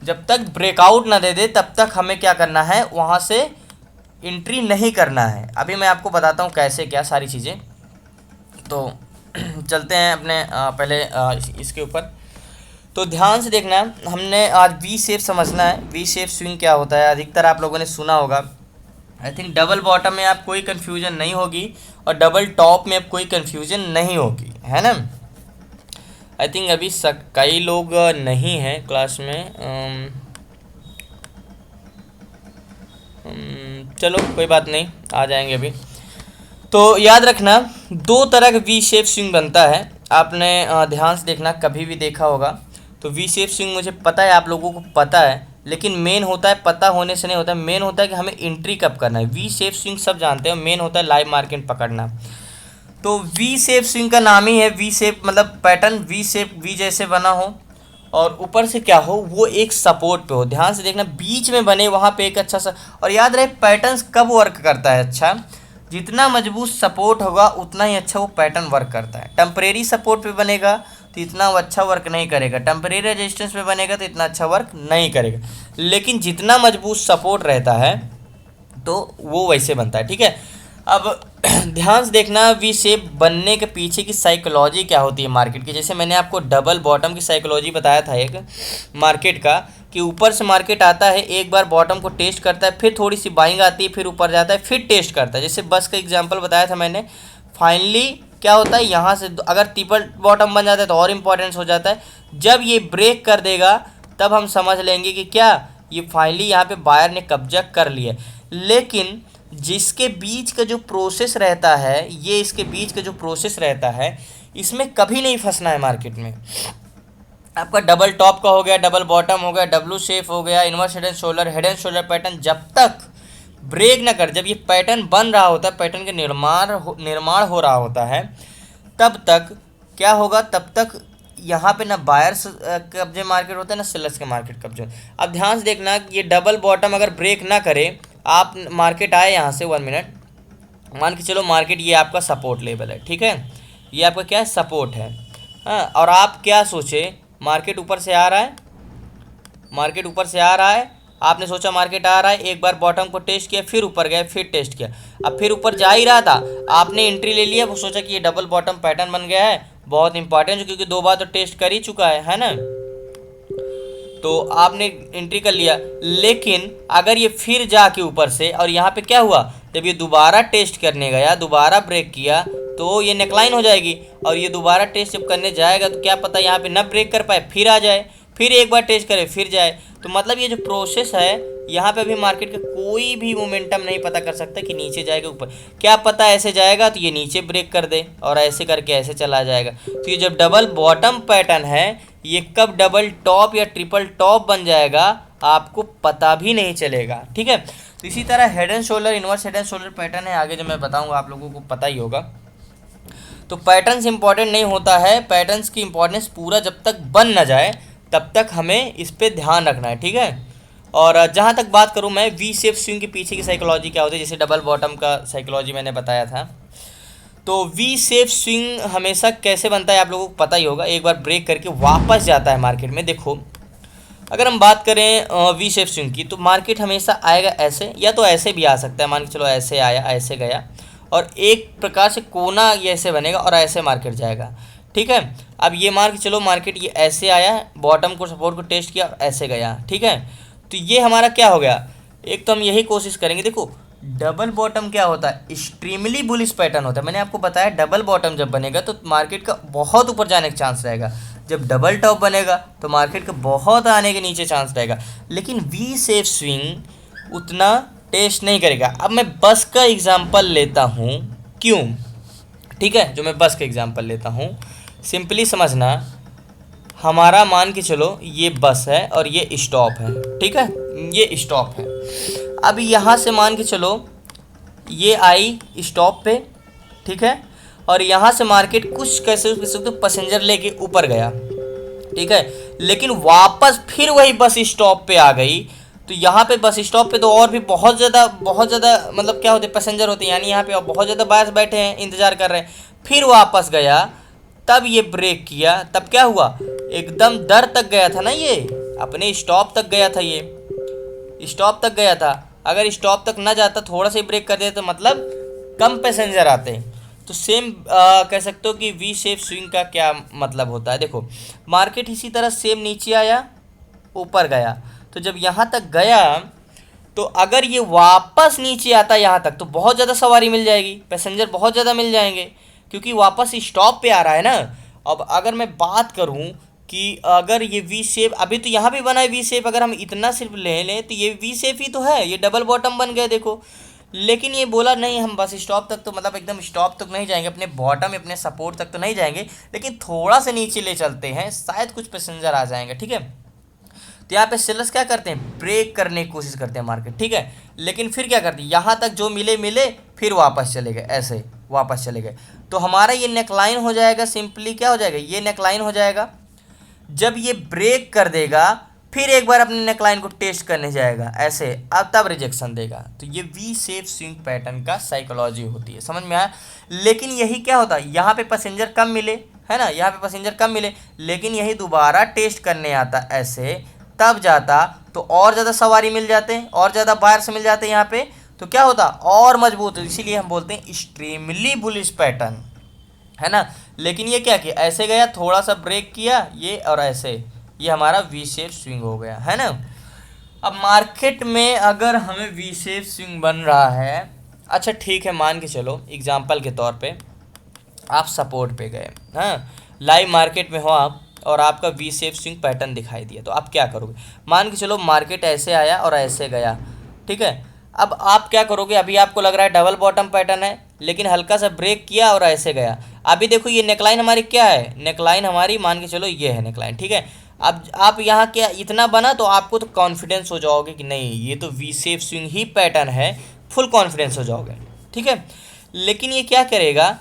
जब तक ब्रेकआउट ना दे दे तब तक हमें क्या करना है, वहाँ से एंट्री नहीं करना है। अभी मैं आपको बताता हूँ कैसे क्या सारी चीज़ें। तो चलते हैं अपने पहले इसके ऊपर। तो ध्यान से देखना, हमने आज वी शेप समझना है। वी शेप स्विंग क्या होता है, अधिकतर आप लोगों ने सुना होगा। आई थिंक डबल बॉटम में आप कोई कन्फ्यूजन नहीं होगी और डबल टॉप में अब कोई कन्फ्यूजन नहीं होगी, है ना। आई थिंक अभी कई लोग नहीं हैं क्लास में। चलो कोई बात नहीं, आ जाएंगे अभी। तो याद रखना, दो तरह का वी शेप स्विंग बनता है। आपने ध्यान से देखना, कभी भी देखा होगा। तो वी शेप स्विंग मुझे पता है, आप लोगों को पता है, लेकिन मेन होता है, पता होने से नहीं होता है, मेन होता है कि हमें एंट्री कब करना है। वी शेप स्विंग सब जानते हैं, मेन होता है लाइव मार्केट पकड़ना। तो वी शेप स्विंग का नाम ही है वी शेप, मतलब पैटर्न वी शेप, वी जैसे बना हो और ऊपर से क्या हो, वो एक सपोर्ट पे हो। ध्यान से देखना, बीच में बने वहाँ पे एक अच्छा सा। और याद रहे पैटर्न्स कब वर्क करता है, अच्छा जितना मजबूत सपोर्ट होगा उतना ही अच्छा वो पैटर्न वर्क करता है। टेम्परेरी सपोर्ट पे बनेगा तो इतना अच्छा वर्क नहीं करेगा, टेम्परेरी रेजिस्टेंस पे बनेगा तो इतना अच्छा वर्क नहीं करेगा। लेकिन जितना मजबूत सपोर्ट रहता है तो वो वैसे बनता है, ठीक है। अब ध्यान से देखना, वी शेप बनने के पीछे की साइकोलॉजी क्या होती है मार्केट की। जैसे मैंने आपको डबल बॉटम की साइकोलॉजी बताया था एक मार्केट का, कि ऊपर से मार्केट आता है, एक बार बॉटम को टेस्ट करता है, फिर थोड़ी सी बाइंग आती है, फिर ऊपर जाता है, फिर टेस्ट करता है। जैसे बस का एग्जांपल बताया था मैंने। फाइनली क्या होता है, यहाँ से अगर ट्रिपल बॉटम बन जाता है तो और इम्पोर्टेंस हो जाता है। जब ये ब्रेक कर देगा तब हम समझ लेंगे कि क्या ये फाइनली यहाँ पे बायर ने कब्जा कर लिया। लेकिन जिसके बीच का जो प्रोसेस रहता है, ये इसके बीच का जो प्रोसेस रहता है, इसमें कभी नहीं फंसना है मार्केट में। आपका डबल टॉप का हो गया, डबल बॉटम हो गया, डब्लू शेप हो गया, inverse head and shoulder pattern, जब तक ब्रेक ना कर, जब ये पैटर्न बन रहा होता है, पैटर्न के निर्माण हो रहा होता है, तब तक क्या होगा, तब तक यहाँ पे ना बायर्स कब्जे मार्केट होते हैं ना सेलर्स के मार्केट कब्जे। अब ध्यान से देखना, ये डबल बॉटम अगर ब्रेक ना करे, आप मार्केट आए यहाँ से 1 मिनट, मान के चलो मार्केट ये आपका सपोर्ट लेवल है, ठीक है, ये आपका क्या है, सपोर्ट है। हाँ, और आप क्या सोचे, मार्केट ऊपर से आ रहा है, मार्केट ऊपर से आ रहा है, आपने सोचा मार्केट आ रहा है, एक बार बॉटम को टेस्ट किया, फिर ऊपर गया, फिर टेस्ट किया, अब फिर ऊपर जा ही रहा था, आपने एंट्री ले लिया, वो सोचा कि ये डबल बॉटम पैटर्न बन गया है, बहुत इंपॉर्टेंट है क्योंकि 2 बार तो टेस्ट कर ही चुका है ना, तो आपने एंट्री कर लिया। लेकिन अगर ये फिर जाके ऊपर से, और यहाँ पे क्या हुआ, जब ये दोबारा टेस्ट करने गया, दोबारा ब्रेक किया, तो ये नेकलाइन हो जाएगी। और ये दोबारा टेस्ट जब करने जाएगा तो क्या पता यहाँ पे ना ब्रेक कर पाए, फिर आ जाए, फिर एक बार टेस्ट करे, फिर जाए। तो मतलब ये जो प्रोसेस है, यहाँ पे अभी मार्केट का कोई भी मोमेंटम नहीं पता कर सकता कि नीचे जाएगा ऊपर। क्या पता ऐसे जाएगा तो ये नीचे ब्रेक कर दे और ऐसे करके ऐसे चला जाएगा। तो ये जब डबल बॉटम पैटर्न है, ये कब डबल टॉप या ट्रिपल टॉप बन जाएगा आपको पता भी नहीं चलेगा, ठीक है। तो इसी तरह head and shoulder, inverse head and shoulder pattern है, आगे जो मैं बताऊंगा आप लोगों को पता ही होगा। तो पैटर्न्स इंपॉर्टेंट नहीं होता है, पैटर्न्स की इंपॉर्टेंस पूरा जब तक बन ना जाए तब तक हमें इस पर ध्यान रखना है, ठीक है। और जहाँ तक बात करूँ मैं वी शेप स्विंग के पीछे की साइकोलॉजी क्या होती है, जैसे डबल बॉटम का साइकोलॉजी मैंने बताया था। तो वी शेप स्विंग हमेशा कैसे बनता है आप लोगों को पता ही होगा, एक बार ब्रेक करके वापस जाता है मार्केट में। देखो अगर हम बात करें वी शेप स्विंग की, तो मार्केट हमेशा आएगा ऐसे, या तो ऐसे भी आ सकता है, मान के चलो ऐसे आया, ऐसे गया, और एक प्रकार से कोना ये ऐसे बनेगा और ऐसे मार्केट जाएगा, ठीक है। अब ये मान के चलो मार्केट ये ऐसे आया, बॉटम को सपोर्ट को टेस्ट किया, ऐसे गया, ठीक है। तो ये हमारा क्या हो गया, एक तो हम यही कोशिश करेंगे। देखो डबल बॉटम क्या होता है, एक्सट्रीमली बुलिश पैटर्न होता है। मैंने आपको बताया डबल बॉटम जब बनेगा तो मार्केट का बहुत ऊपर जाने का चांस रहेगा, जब डबल टॉप बनेगा तो मार्केट का बहुत आने के नीचे चांस रहेगा। लेकिन वी शेप स्विंग उतना टेस्ट नहीं करेगा। अब मैं बस का एग्जांपल लेता हूँ, क्यों, ठीक है, जो मैं बस का एग्जांपल लेता हूँ, सिंपली समझना, हमारा मान के चलो ये बस है और ये स्टॉप है, ठीक है, ये स्टॉप है। अब यहाँ से मान के चलो ये आई स्टॉप पे, ठीक है, और यहाँ से मार्केट कुछ कैसे तो पैसेंजर लेके ऊपर गया, ठीक है, लेकिन वापस फिर वही बस स्टॉप पे आ गई। तो यहाँ पे बस स्टॉप पे तो और भी बहुत ज़्यादा मतलब क्या होते पैसेंजर होते हैं, यानी यहाँ पे बहुत ज़्यादा बायर्स बैठे हैं, इंतज़ार कर रहे हैं, फिर वापस गया, तब ये ब्रेक किया, तब क्या हुआ, एकदम दर तक गया था ना ये। अपने स्टॉप तक गया था, ये स्टॉप तक गया था। अगर स्टॉप तक ना जाता, थोड़ा सा ही ब्रेक कर देता, तो मतलब कम पैसेंजर आते। तो सेम कह सकते हो कि वी शेप स्विंग का क्या मतलब होता है। देखो मार्केट इसी तरह सेम नीचे आया, ऊपर गया, तो जब यहाँ तक गया तो अगर ये वापस नीचे आता यहाँ तक तो बहुत ज़्यादा सवारी मिल जाएगी, पैसेंजर बहुत ज़्यादा मिल जाएंगे, क्योंकि वापस स्टॉप पे आ रहा है ना। अब अगर मैं बात करूँ कि अगर ये वी शेप अभी तो यहाँ पे बना है वी शेप, अगर हम इतना सिर्फ ले लें तो ये वी शेप ही तो है, ये डबल बॉटम बन गया देखो। लेकिन ये बोला नहीं हम बस स्टॉप तक, तो मतलब एकदम स्टॉप तक नहीं जाएंगे, अपने बॉटम अपने सपोर्ट तक तो नहीं जाएंगे, लेकिन थोड़ा सा नीचे ले चलते हैं, शायद कुछ पैसेंजर आ जाएंगे। ठीक है, तो यहाँ पे सेलर्स क्या करते हैं, ब्रेक करने की कोशिश करते हैं मार्केट। ठीक है, लेकिन फिर क्या करते हैं, यहाँ तक जो मिले मिले, फिर वापस चले गए, ऐसे वापस चले गए। तो हमारा ये नेकलाइन हो जाएगा, सिंपली क्या हो जाएगा, ये नेकलाइन हो जाएगा। जब ये ब्रेक कर देगा फिर एक बार अपने नेकलाइन को टेस्ट करने जाएगा ऐसे, अब तब रिजेक्शन देगा। तो ये वी शेप स्विंग पैटर्न का साइकोलॉजी होती है, समझ में आया। लेकिन यही क्या होता है, यहाँ पे पैसेंजर कम मिले, है ना, यहाँ पे पैसेंजर कम मिले, लेकिन यही दोबारा टेस्ट करने आता ऐसे, तब जाता तो और ज़्यादा सवारी मिल जाते हैं, और ज़्यादा बायर्स मिल जाते हैं यहाँ पे, तो क्या होता और मजबूत। इसीलिए हम बोलते हैं एक्सट्रीमली बुलिश पैटर्न, है ना। लेकिन ये क्या किया, ऐसे गया, थोड़ा सा ब्रेक किया ये, और ऐसे, ये हमारा वी शेप स्विंग हो गया, है ना। अब मार्केट में अगर हमें वी शेप स्विंग बन रहा है, अच्छा ठीक है, मान के चलो एग्जांपल के तौर पे आप सपोर्ट पे गए, हाँ लाइव मार्केट में हो आप, और आपका वी शेप स्विंग पैटर्न दिखाई दिया, तो आप क्या करोगे। मान के चलो मार्केट ऐसे आया और ऐसे गया, ठीक है। अब आप क्या करोगे, अभी आपको लग रहा है डबल बॉटम पैटर्न है, लेकिन हल्का सा ब्रेक किया और ऐसे गया। अभी देखो ये नेकलाइन हमारी क्या है, नेकलाइन हमारी मान के चलो ये है नेकलाइन, ठीक है। अब आप यहाँ क्या इतना बना तो आपको तो कॉन्फिडेंस हो जाओगे कि नहीं ये तो वी शेप स्विंग ही पैटर्न है, फुल कॉन्फिडेंस हो जाओगे, ठीक है। लेकिन ये क्या करेगा,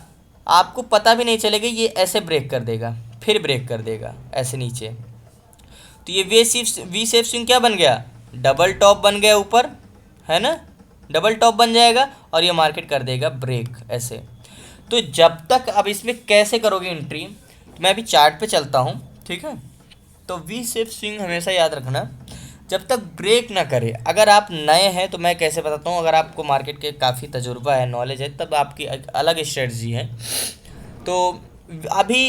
आपको पता भी नहीं चलेगा, ये ऐसे ब्रेक कर देगा, फिर ब्रेक कर देगा ऐसे नीचे। तो ये वी शेप स्विंग क्या बन गया, डबल टॉप बन गया ऊपर, है ना, डबल टॉप बन जाएगा, और ये मार्केट कर देगा ब्रेक ऐसे। तो जब तक, अब इसमें कैसे करोगे एंट्री, तो मैं अभी चार्ट पे चलता हूँ, ठीक है। तो वी शेप स्विंग हमेशा याद रखना, जब तक ब्रेक ना करे। अगर आप नए हैं तो मैं कैसे बताता हूँ, अगर आपको मार्केट के काफ़ी तजुर्बा है, नॉलेज है, तब आपकी अलग स्ट्रेटजी है। तो अभी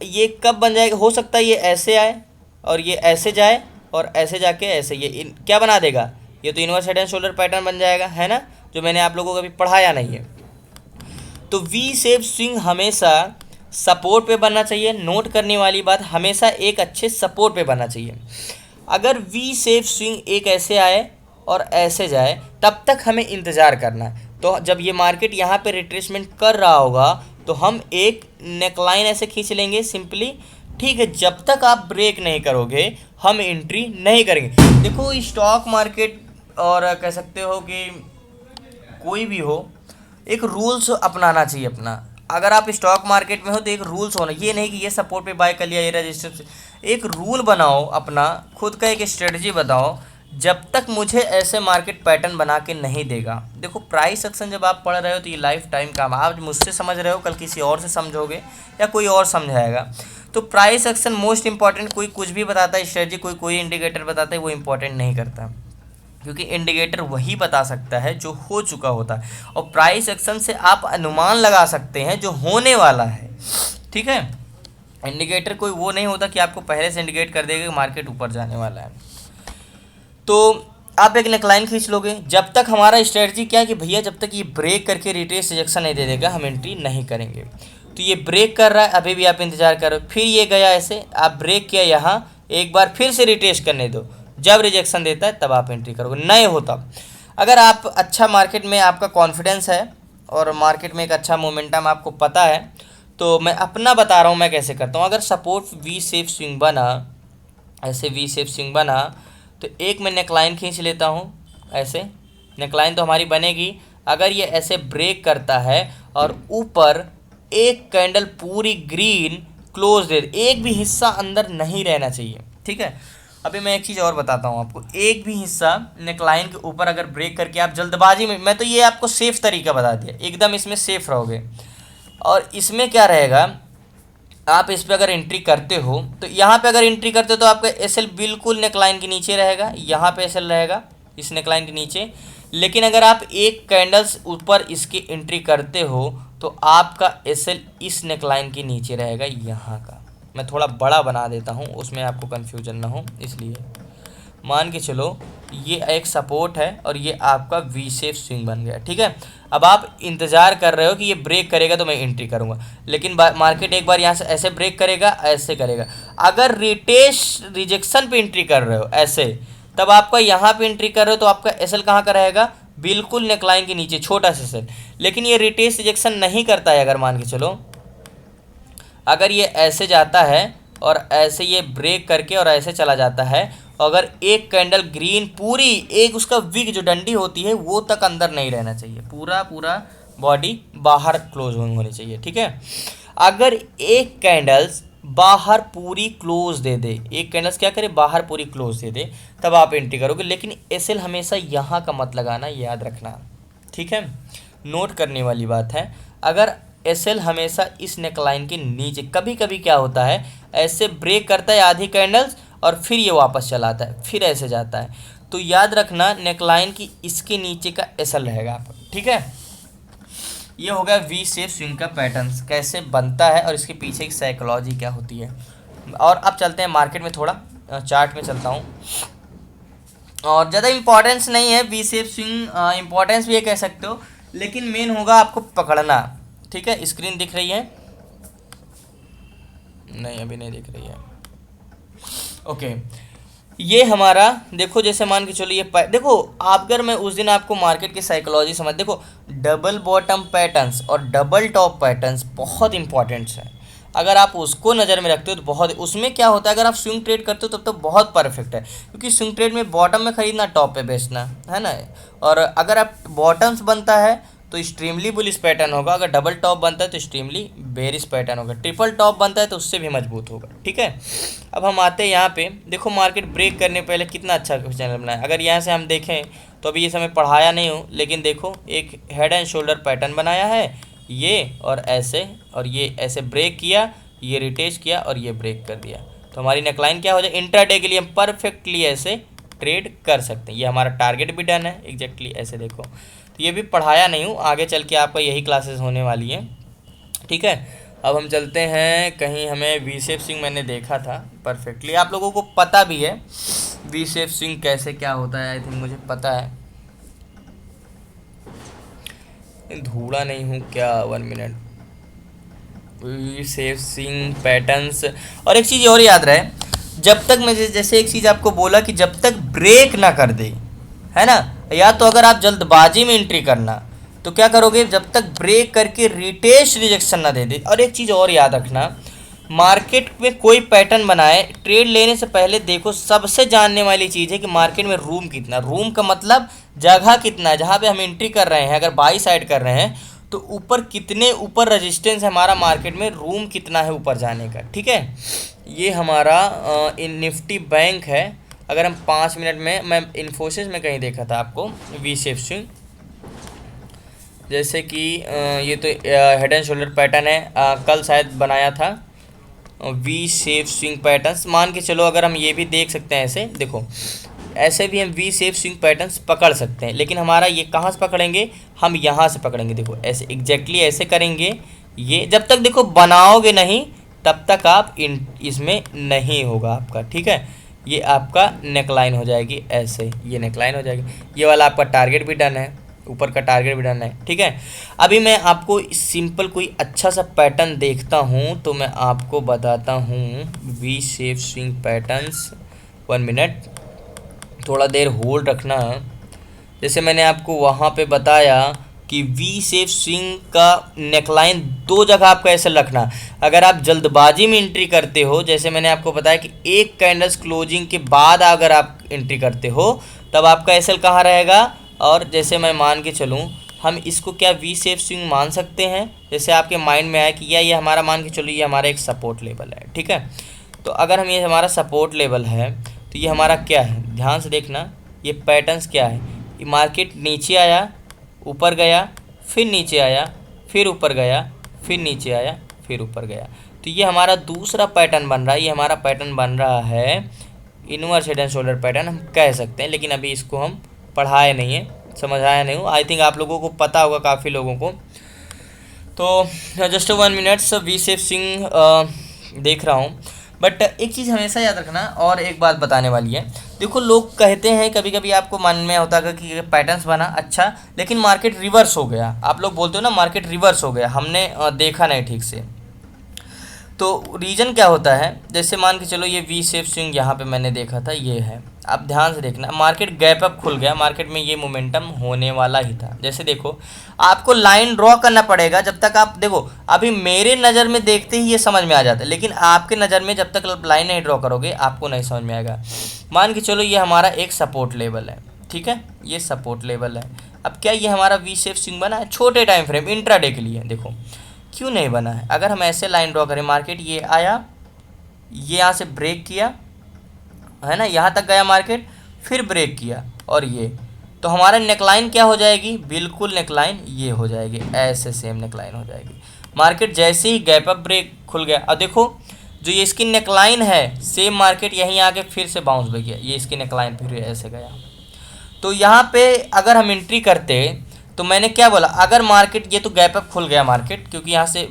ये कब बन जाएगा, हो सकता है ये ऐसे आए और ये ऐसे जाए और ऐसे जाके ऐसे, ये क्या बना देगा, ये तो inverse head and shoulder pattern बन जाएगा, है ना, जो मैंने आप लोगों को अभी पढ़ाया नहीं है। तो वी शेप स्विंग हमेशा सपोर्ट पे बनना चाहिए। नोट करने वाली बात, हमेशा एक अच्छे सपोर्ट पे बनना चाहिए। अगर वी शेप स्विंग एक ऐसे आए और ऐसे जाए, तब तक हमें इंतज़ार करना है। तो जब ये मार्केट यहाँ पे रिट्रेसमेंट कर रहा होगा तो हम एक नेकलाइन ऐसे खींच लेंगे सिंपली, ठीक है। जब तक आप ब्रेक नहीं करोगे हम एंट्री नहीं करेंगे। देखो स्टॉक मार्केट और कह सकते हो कि कोई भी हो, एक रूल्स अपनाना चाहिए अपना। अगर आप स्टॉक मार्केट में हो तो एक रूल्स होना, ये नहीं कि ये सपोर्ट पे बाय कर लिया, ये रजिस्टर, एक रूल बनाओ अपना खुद का, एक स्ट्रेटजी बताओ, जब तक मुझे ऐसे मार्केट पैटर्न बना के नहीं देगा। देखो प्राइस एक्शन जब आप पढ़ रहे हो तो ये लाइफ टाइम काम, आप मुझसे समझ रहे हो, कल किसी और से समझोगे या कोई और समझाएगा। तो प्राइस एक्शन मोस्ट इंपॉर्टेंट, कोई कुछ भी बताता है स्ट्रेटजी, कोई इंडिकेटर बताता है, वो इंपॉर्टेंट नहीं करता, क्योंकि इंडिकेटर वही बता सकता है जो हो चुका होता है, और प्राइस एक्शन से आप अनुमान लगा सकते हैं जो होने वाला है, ठीक है। इंडिकेटर कोई वो नहीं होता कि आपको पहले से इंडिकेट कर देगा कि मार्केट ऊपर जाने वाला है। तो आप एक नेकलाइन खींच लोगे, जब तक हमारा स्ट्रेटजी क्या है कि भैया जब तक ये ब्रेक करके रिट्रेस रिजेक्शन नहीं दे देगा हम एंट्री नहीं करेंगे। तो ये ब्रेक कर रहा है, अभी भी आप इंतजार करो, फिर ये गया ऐसे, आप ब्रेक किया यहाँ, एक बार फिर से रिट्रेस करने दो, जब रिजेक्शन देता है तब आप एंट्री करोगे, नहीं होता। अगर आप अच्छा मार्केट में आपका कॉन्फिडेंस है और मार्केट में एक अच्छा मोमेंटम आपको पता है, तो मैं अपना बता रहा हूँ मैं कैसे करता हूँ। अगर सपोर्ट वी शेप स्विंग बना, ऐसे वी शेप स्विंग बना, तो एक मैं नेकलाइन खींच लेता हूँ ऐसे, नेकलाइन तो हमारी बनेगी। अगर ये ऐसे ब्रेक करता है और ऊपर एक कैंडल पूरी ग्रीन क्लोज दे, एक भी हिस्सा अंदर नहीं रहना चाहिए, ठीक है। अभी मैं एक चीज़ और बताता हूँ आपको, एक भी हिस्सा नेकलाइन के ऊपर अगर ब्रेक करके आप जल्दबाजी में, मैं तो ये आपको सेफ़ तरीका बता दिया, एकदम इसमें सेफ़ रहोगे। और इसमें क्या रहेगा, आप इस पे अगर एंट्री करते हो तो यहाँ पे अगर एंट्री करते हो तो आपका एसएल बिल्कुल नेकलाइन के नीचे रहेगा, यहाँ पे एसएल रहेगा इस नेकलाइन के नीचे। लेकिन अगर आप एक कैंडल्स ऊपर इसकी एंट्री करते हो तो आपका एसएल इस नेकलाइन के नीचे रहेगा यहाँ का। मैं थोड़ा बड़ा बना देता हूँ उसमें आपको कन्फ्यूजन ना हो इसलिए। मान के चलो ये एक सपोर्ट है और ये आपका वी शेप स्विंग बन गया, ठीक है। अब आप इंतज़ार कर रहे हो कि ये ब्रेक करेगा तो मैं एंट्री करूँगा, लेकिन मार्केट एक बार यहाँ से ऐसे ब्रेक करेगा, ऐसे करेगा। अगर रिजेक्शन पे एंट्री कर रहे हो ऐसे, तब आपका यहाँ पे एंट्री कर रहे हो तो आपका एसएल कहाँ का रहेगा, बिल्कुल नेकलाइन के नीचे, छोटा सा एसएल। लेकिन ये रिटेस्ट रिजेक्शन नहीं करता है। अगर मान के चलो अगर ये ऐसे जाता है और ऐसे ये ब्रेक करके और ऐसे चला जाता है, अगर एक कैंडल ग्रीन पूरी एक उसका विक जो डंडी होती है वो तक अंदर नहीं रहना चाहिए, पूरा बॉडी बाहर क्लोज होनी चाहिए, ठीक है। अगर एक कैंडल्स बाहर पूरी क्लोज दे दे, एक कैंडल्स क्या करे, बाहर पूरी क्लोज दे दे, तब आप एंट्री करोगे। लेकिन एसएल हमेशा यहाँ का मत लगाना, याद रखना, ठीक है। नोट करने वाली बात है। अगर एसएल हमेशा इस नेकलाइन के नीचे, कभी कभी क्या होता है ऐसे ब्रेक करता है आधी कैंडल्स और फिर ये वापस चलाता है, फिर ऐसे जाता है, तो याद रखना नेकलाइन की इसके नीचे का एसएल रहेगा आपका, ठीक है। ये हो गया वी शेप स्विंग का पैटर्न कैसे बनता है और इसके पीछे की साइकोलॉजी क्या होती है। और अब चलते हैं मार्केट में, थोड़ा चार्ट में चलता हूँ। और ज़्यादा इम्पोर्टेंस नहीं है वी शेप स्विंग, इम्पोर्टेंस भी ये कह सकते हो, लेकिन मेन होगा आपको पकड़ना, ठीक है। स्क्रीन दिख रही है? नहीं अभी नहीं दिख रही है, ओके। ये हमारा देखो, जैसे मान के चलो ये देखो, अगर मैं उस दिन आपको मार्केट की साइकोलॉजी समझ, देखो डबल बॉटम पैटर्न्स और डबल टॉप पैटर्न्स बहुत इंपॉर्टेंट्स हैं। अगर आप उसको नज़र में रखते हो तो बहुत, उसमें क्या होता है अगर आप स्विंग ट्रेड करते हो तब तो बहुत परफेक्ट है, क्योंकि स्विंग ट्रेड में बॉटम में खरीदना, टॉप पे बेचना है ना। और अगर आप बॉटम्स बनता है तो एक्सट्रीमली बुलिश पैटर्न होगा, अगर डबल टॉप बनता है तो एक्सट्रीमली बेरिश पैटर्न होगा, ट्रिपल टॉप बनता है तो उससे भी मजबूत होगा, ठीक है। अब हम आते हैं यहाँ पे, देखो मार्केट ब्रेक करने पहले कितना अच्छा चैनल बनाया। अगर यहाँ से हम देखें तो अभी ये समय पढ़ाया नहीं हूँ, लेकिन देखो एक हेड एंड शोल्डर पैटर्न बनाया है ये, और ये ऐसे ब्रेक किया, ये रिटेस्ट किया और ये ब्रेक कर दिया, तो हमारी नेकलाइन क्या हो जाए, इंट्राडे के लिए हम परफेक्टली ऐसे ट्रेड कर सकते हैं। ये हमारा टारगेट भी डन है एग्जैक्टली ऐसे, देखो। तो ये भी पढ़ाया नहीं हूँ, आगे चल के आपका यही क्लासेस होने वाली हैं, ठीक है। अब हम चलते हैं कहीं, हमें वी शेप स्विंग मैंने देखा था परफेक्टली, आप लोगों को पता भी है वी शेप स्विंग कैसे क्या होता है, आई थिंक मुझे पता है। धूड़ा नहीं हूँ क्या, 1 minute. V shape swing patterns, और एक चीज़ और याद रहे, जब तक मैं जैसे एक चीज़ आपको बोला कि जब तक ब्रेक ना कर दे, है ना, या तो अगर आप जल्दबाजी में एंट्री करना तो क्या करोगे, जब तक ब्रेक करके रिटेस्ट रिजेक्शन ना दे दे। और एक चीज़ और याद रखना, मार्केट में कोई पैटर्न बनाए, ट्रेड लेने से पहले देखो, सबसे जानने वाली चीज़ है कि मार्केट में रूम कितना, रूम का मतलब जगह कितना है, जहाँ पे हम एंट्री कर रहे हैं, अगर बाई साइड कर रहे हैं तो ऊपर कितने ऊपर रेजिस्टेंस है हमारा मार्केट में, रूम कितना है ऊपर जाने का, ठीक है। ये हमारा इन निफ्टी बैंक है। अगर हम 5 मिनट में, मैं इन्फोसिस में कहीं देखा था आपको वी शेप स्विंग, जैसे कि ये तो हेड एंड शोल्डर पैटर्न है, कल शायद बनाया था वी शेप स्विंग पैटर्न्स। मान के चलो अगर हम ये भी देख सकते हैं ऐसे, देखो ऐसे भी हम वी शेप स्विंग पैटर्न्स पकड़ सकते हैं, लेकिन हमारा ये कहाँ से पकड़ेंगे, हम यहाँ से पकड़ेंगे, देखो ऐसे एग्जैक्टली ऐसे करेंगे। ये जब तक देखो बनाओगे नहीं तब तक आप इसमें नहीं होगा आपका, ठीक है। ये आपका नेकलाइन हो जाएगी ऐसे, ये नेकलाइन हो जाएगी, ये वाला आपका टारगेट भी डन है, ऊपर का टारगेट भी डन है, ठीक है। अभी मैं आपको सिंपल कोई अच्छा सा पैटर्न देखता हूँ तो मैं आपको बताता हूँ V shape swing patterns. 1 minute, थोड़ा देर होल्ड रखना। जैसे मैंने आपको वहाँ पे बताया कि वी शेप स्विंग का नेकलाइन 2 जगह आपका ऐसे रखना। अगर आप जल्दबाजी में एंट्री करते हो, जैसे मैंने आपको बताया कि एक कैंडल्स क्लोजिंग के बाद अगर आप एंट्री करते हो तब आपका एसएल कहाँ रहेगा, और जैसे मैं मान के चलूँ, हम इसको क्या वी शेप स्विंग मान सकते हैं, जैसे आपके माइंड में आया कि ये हमारा, मान के चलो ये हमारा एक सपोर्ट लेवल है, ठीक है। तो अगर हम, ये हमारा सपोर्ट लेवल है तो ये हमारा क्या है, ध्यान से देखना, ये पैटर्न्स क्या है, ये मार्केट नीचे आया, ऊपर गया, फिर नीचे आया, फिर ऊपर गया, फिर नीचे आया, फिर ऊपर गया, तो ये हमारा दूसरा पैटर्न बन रहा है, ये हमारा पैटर्न बन रहा है inverse head and shoulder pattern हम कह सकते हैं, लेकिन अभी इसको हम पढ़ाए नहीं है, समझाया नहीं हूँ। आई थिंक आप लोगों को पता होगा, काफ़ी लोगों को। तो just 1 minute V shape swing देख रहा हूँ। बट एक चीज़ हमेशा याद रखना, और एक बात बताने वाली है। देखो, लोग कहते हैं कभी कभी, आपको मन में होता है कि पैटर्न्स बना अच्छा, लेकिन मार्केट रिवर्स हो गया। आप लोग बोलते हो ना मार्केट रिवर्स हो गया, हमने देखा नहीं ठीक से। तो रीज़न क्या होता है, जैसे मान के चलो ये वी शेप स्विंग यहाँ पे मैंने देखा था, ये है। आप ध्यान से देखना, मार्केट गैप अप खुल गया, मार्केट में ये मोमेंटम होने वाला ही था। जैसे देखो, आपको लाइन ड्रॉ करना पड़ेगा। जब तक आप देखो, अभी मेरे नज़र में देखते ही ये समझ में आ जाता है, लेकिन आपके नज़र में जब तक आप लाइन नहीं ड्रॉ करोगे आपको नहीं समझ में आएगा। मान के चलो ये हमारा एक सपोर्ट लेवल है, ठीक है, ये सपोर्ट लेवल है। अब क्या ये हमारा वी शेप स्विंग बना है छोटे टाइम फ्रेम इंट्राडे के लिए? देखो क्यों नहीं बना है। अगर हम ऐसे लाइन ड्रॉ करें, मार्केट ये आया, ये यहाँ से ब्रेक किया है ना, यहाँ तक गया मार्केट, फिर ब्रेक किया, और ये, तो हमारा नेकलाइन क्या हो जाएगी? बिल्कुल नेकलाइन ये हो जाएगी, ऐसे सेम नेकलाइन हो जाएगी। मार्केट जैसे ही गैप अप ब्रेक खुल गया, और देखो जो ये इसकी नेकलाइन है, सेम मार्केट यहीं आके फिर से बाउंस बैक किया, ये इसकी नेकलाइन फिर ऐसे गया। तो यहाँ पे अगर हम एंट्री करते, तो मैंने क्या बोला, अगर मार्केट, ये तो गैप अप खुल गया मार्केट, क्योंकि यहाँ से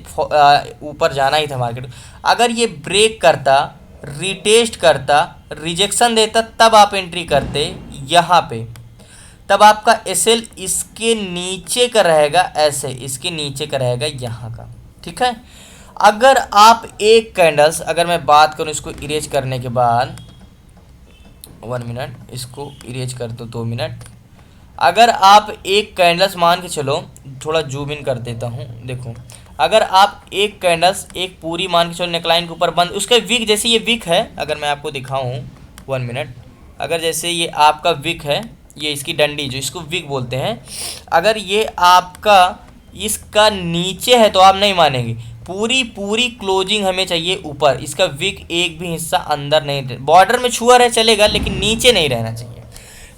ऊपर जाना ही था मार्केट, अगर ये ब्रेक करता, रिटेस्ट करता, रिजेक्शन देता, तब आप एंट्री करते यहाँ पे, तब आपका एसएल इसके नीचे का रहेगा, ऐसे इसके नीचे का रहेगा यहाँ का, ठीक है। अगर आप एक कैंडल्स, अगर मैं बात करूँ इसको इरेज करने के बाद, 1 मिनट, इसको इरेज कर दो 2 मिनट। अगर आप एक कैंडल्स, मान के चलो, थोड़ा जूम इन कर देता हूँ, देखो, अगर आप एक कैंडल्स, एक पूरी मान के चलो नेकलाइन के ऊपर बंद, उसका विक, जैसे ये विक है, अगर मैं आपको दिखाऊँ 1 मिनट, अगर जैसे ये आपका विक है, ये इसकी डंडी जो इसको विक बोलते हैं, अगर ये आपका इसका नीचे है तो आप नहीं मानेंगे, पूरी पूरी क्लोजिंग हमें चाहिए ऊपर, इसका विक एक भी हिस्सा अंदर नहीं, बॉर्डर में छुआ रहे चलेगा लेकिन नीचे नहीं रहना चाहिए,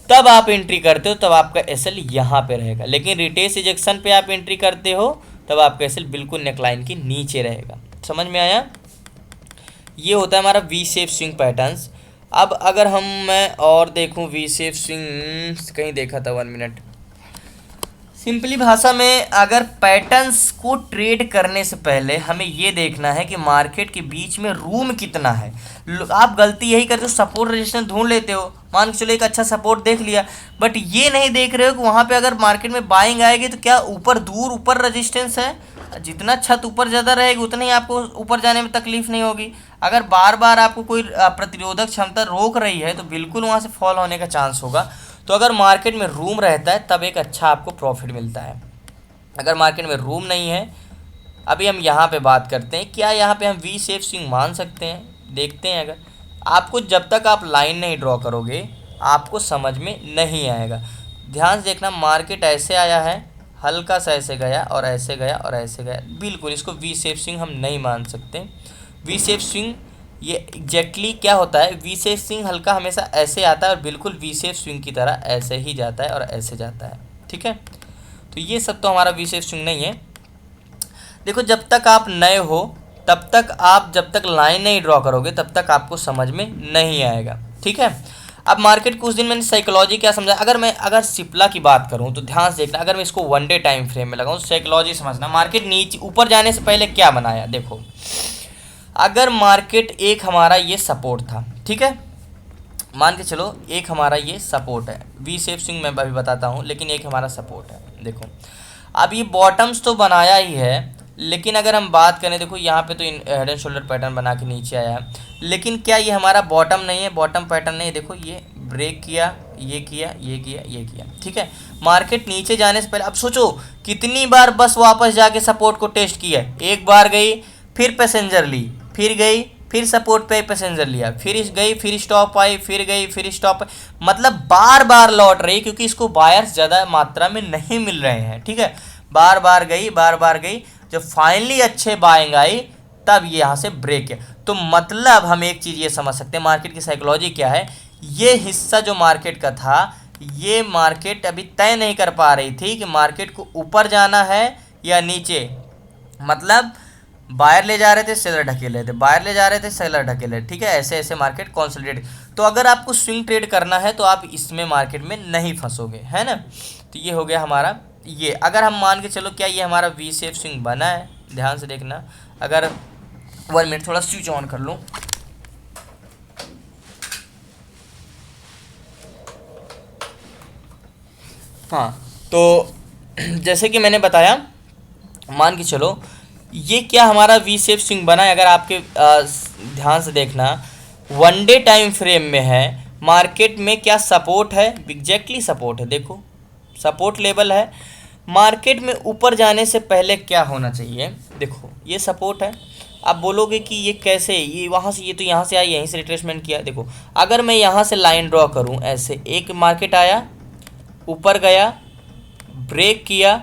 तब आप एंट्री करते हो, तब आपका एसएल यहाँ पे रहेगा। लेकिन रिटेस्ट रिजेक्शन पे आप एंट्री करते हो, तब आपका एसएल बिल्कुल नेकलाइन के नीचे रहेगा। समझ में आया? ये होता है हमारा वी शेप स्विंग पैटर्न्स। अब अगर मैं और देखूं वी शेप स्विंग, कहीं देखा था, 1 मिनट। सिंपली भाषा में, अगर पैटर्न्स को ट्रेड करने से पहले हमें ये देखना है कि मार्केट के बीच में रूम कितना है। आप गलती यही करते हो, सपोर्ट रेजिस्टेंस ढूंढ लेते हो, मान के चलो एक अच्छा सपोर्ट देख लिया, बट ये नहीं देख रहे हो कि वहाँ पे अगर मार्केट में बाइंग आएगी तो क्या ऊपर दूर ऊपर रेजिस्टेंस है, जितना छत ऊपर ज़्यादा रहेगी उतना ही आपको ऊपर जाने में तकलीफ नहीं होगी। अगर बार बार आपको कोई प्रतिरोधक क्षमता रोक रही है तो बिल्कुल वहाँ से फॉल होने का चांस होगा। तो अगर मार्केट में रूम रहता है तब एक अच्छा आपको प्रॉफिट मिलता है। अगर मार्केट में रूम नहीं है, अभी हम यहाँ पे बात करते हैं, क्या यहाँ पे हम वी शेप स्विंग मान सकते हैं? देखते हैं। अगर आपको, जब तक आप लाइन नहीं ड्रॉ करोगे आपको समझ में नहीं आएगा। ध्यान से देखना, मार्केट ऐसे आया है, हल्का सा ऐसे गया और ऐसे गया और ऐसे गया, बिल्कुल इसको वी शेप स्विंग हम नहीं मान सकते। वी शेप स्विंग ये एग्जैक्टली क्या होता है, वी शेप स्विंग हल्का हमेशा ऐसे आता है और बिल्कुल वी शेप स्विंग की तरह ऐसे ही जाता है और ऐसे जाता है, ठीक है। तो ये सब तो हमारा वी शेप स्विंग नहीं है। देखो, जब तक आप नए हो तब तक आप, जब तक लाइन नहीं ड्रॉ करोगे तब तक आपको समझ में नहीं आएगा, ठीक है। अब मार्केट कुछ दिन मैंने साइकोलॉजी क्या समझा, अगर सिप्ला की बात करूं तो ध्यान से देखना, अगर मैं इसको 1 डे टाइम फ्रेम में लगाऊं, साइकोलॉजी समझना। मार्केट नीचे ऊपर जाने से पहले क्या बनाया, देखो, अगर मार्केट एक हमारा ये सपोर्ट था, ठीक है, मान के चलो एक हमारा ये सपोर्ट है, वी शेप स्विंग मैं अभी बताता हूँ, लेकिन एक हमारा सपोर्ट है। देखो, अब ये बॉटम्स तो बनाया ही है, लेकिन अगर हम बात करें, देखो यहाँ पे तो हेड एंड शोल्डर पैटर्न बना के नीचे आया है, लेकिन क्या ये हमारा बॉटम नहीं है, बॉटम पैटर्न नहीं है। देखो, ये ब्रेक किया, ये किया, ये किया, ये किया, ठीक है। मार्केट नीचे जाने से पहले, अब सोचो कितनी बार बस वापस जाके सपोर्ट को टेस्ट किया, एक बार गई, फिर पैसेंजर ली, फिर गई, फिर सपोर्ट पे पैसेंजर लिया, फिर गई, फिर स्टॉप आई, फिर गई, फिर स्टॉप आई, मतलब बार बार लौट रही, क्योंकि इसको बायर्स ज़्यादा मात्रा में नहीं मिल रहे हैं, ठीक है। बार बार गई, बार बार गई, जब फाइनली अच्छे बाइंग आई तब ये यहाँ से ब्रेक है। तो मतलब हम एक चीज़ ये समझ सकते हैं, मार्केट की साइकोलॉजी क्या है, ये हिस्सा जो मार्केट का था, ये मार्केट अभी तय नहीं कर पा रही थी कि मार्केट को ऊपर जाना है या नीचे। मतलब बायर ले जा रहे थे, सेलर ढकेल रहे थे, बायर ले जा रहे थे, सेलर ढकेल रहे थे, ठीक है। ऐसे ऐसे मार्केट कंसोलिडेट। तो अगर आपको स्विंग ट्रेड करना है तो आप इसमें मार्केट में नहीं फंसोगे, है ना। तो ये हो गया हमारा ये। अगर हम मान के चलो क्या ये हमारा वी शेप स्विंग बना है, ध्यान से देखना। अगर 1 मिनट थोड़ा स्विच ऑन कर लूँ। हाँ, तो जैसे कि मैंने बताया, मान के चलो ये क्या हमारा वी शेप स्विंग बना है। अगर आपके ध्यान से देखना, 1 डे टाइम फ्रेम में है, मार्केट में क्या सपोर्ट है, एग्जैक्टली सपोर्ट है। देखो सपोर्ट लेवल है। मार्केट में ऊपर जाने से पहले क्या होना चाहिए, देखो ये सपोर्ट है। आप बोलोगे कि ये कैसे, ये वहाँ से, ये तो यहाँ से आया, यहीं से रिट्रेसमेंट किया। देखो अगर मैं यहाँ से लाइन ड्रॉ करूँ, ऐसे एक मार्केट आया, ऊपर गया, ब्रेक किया,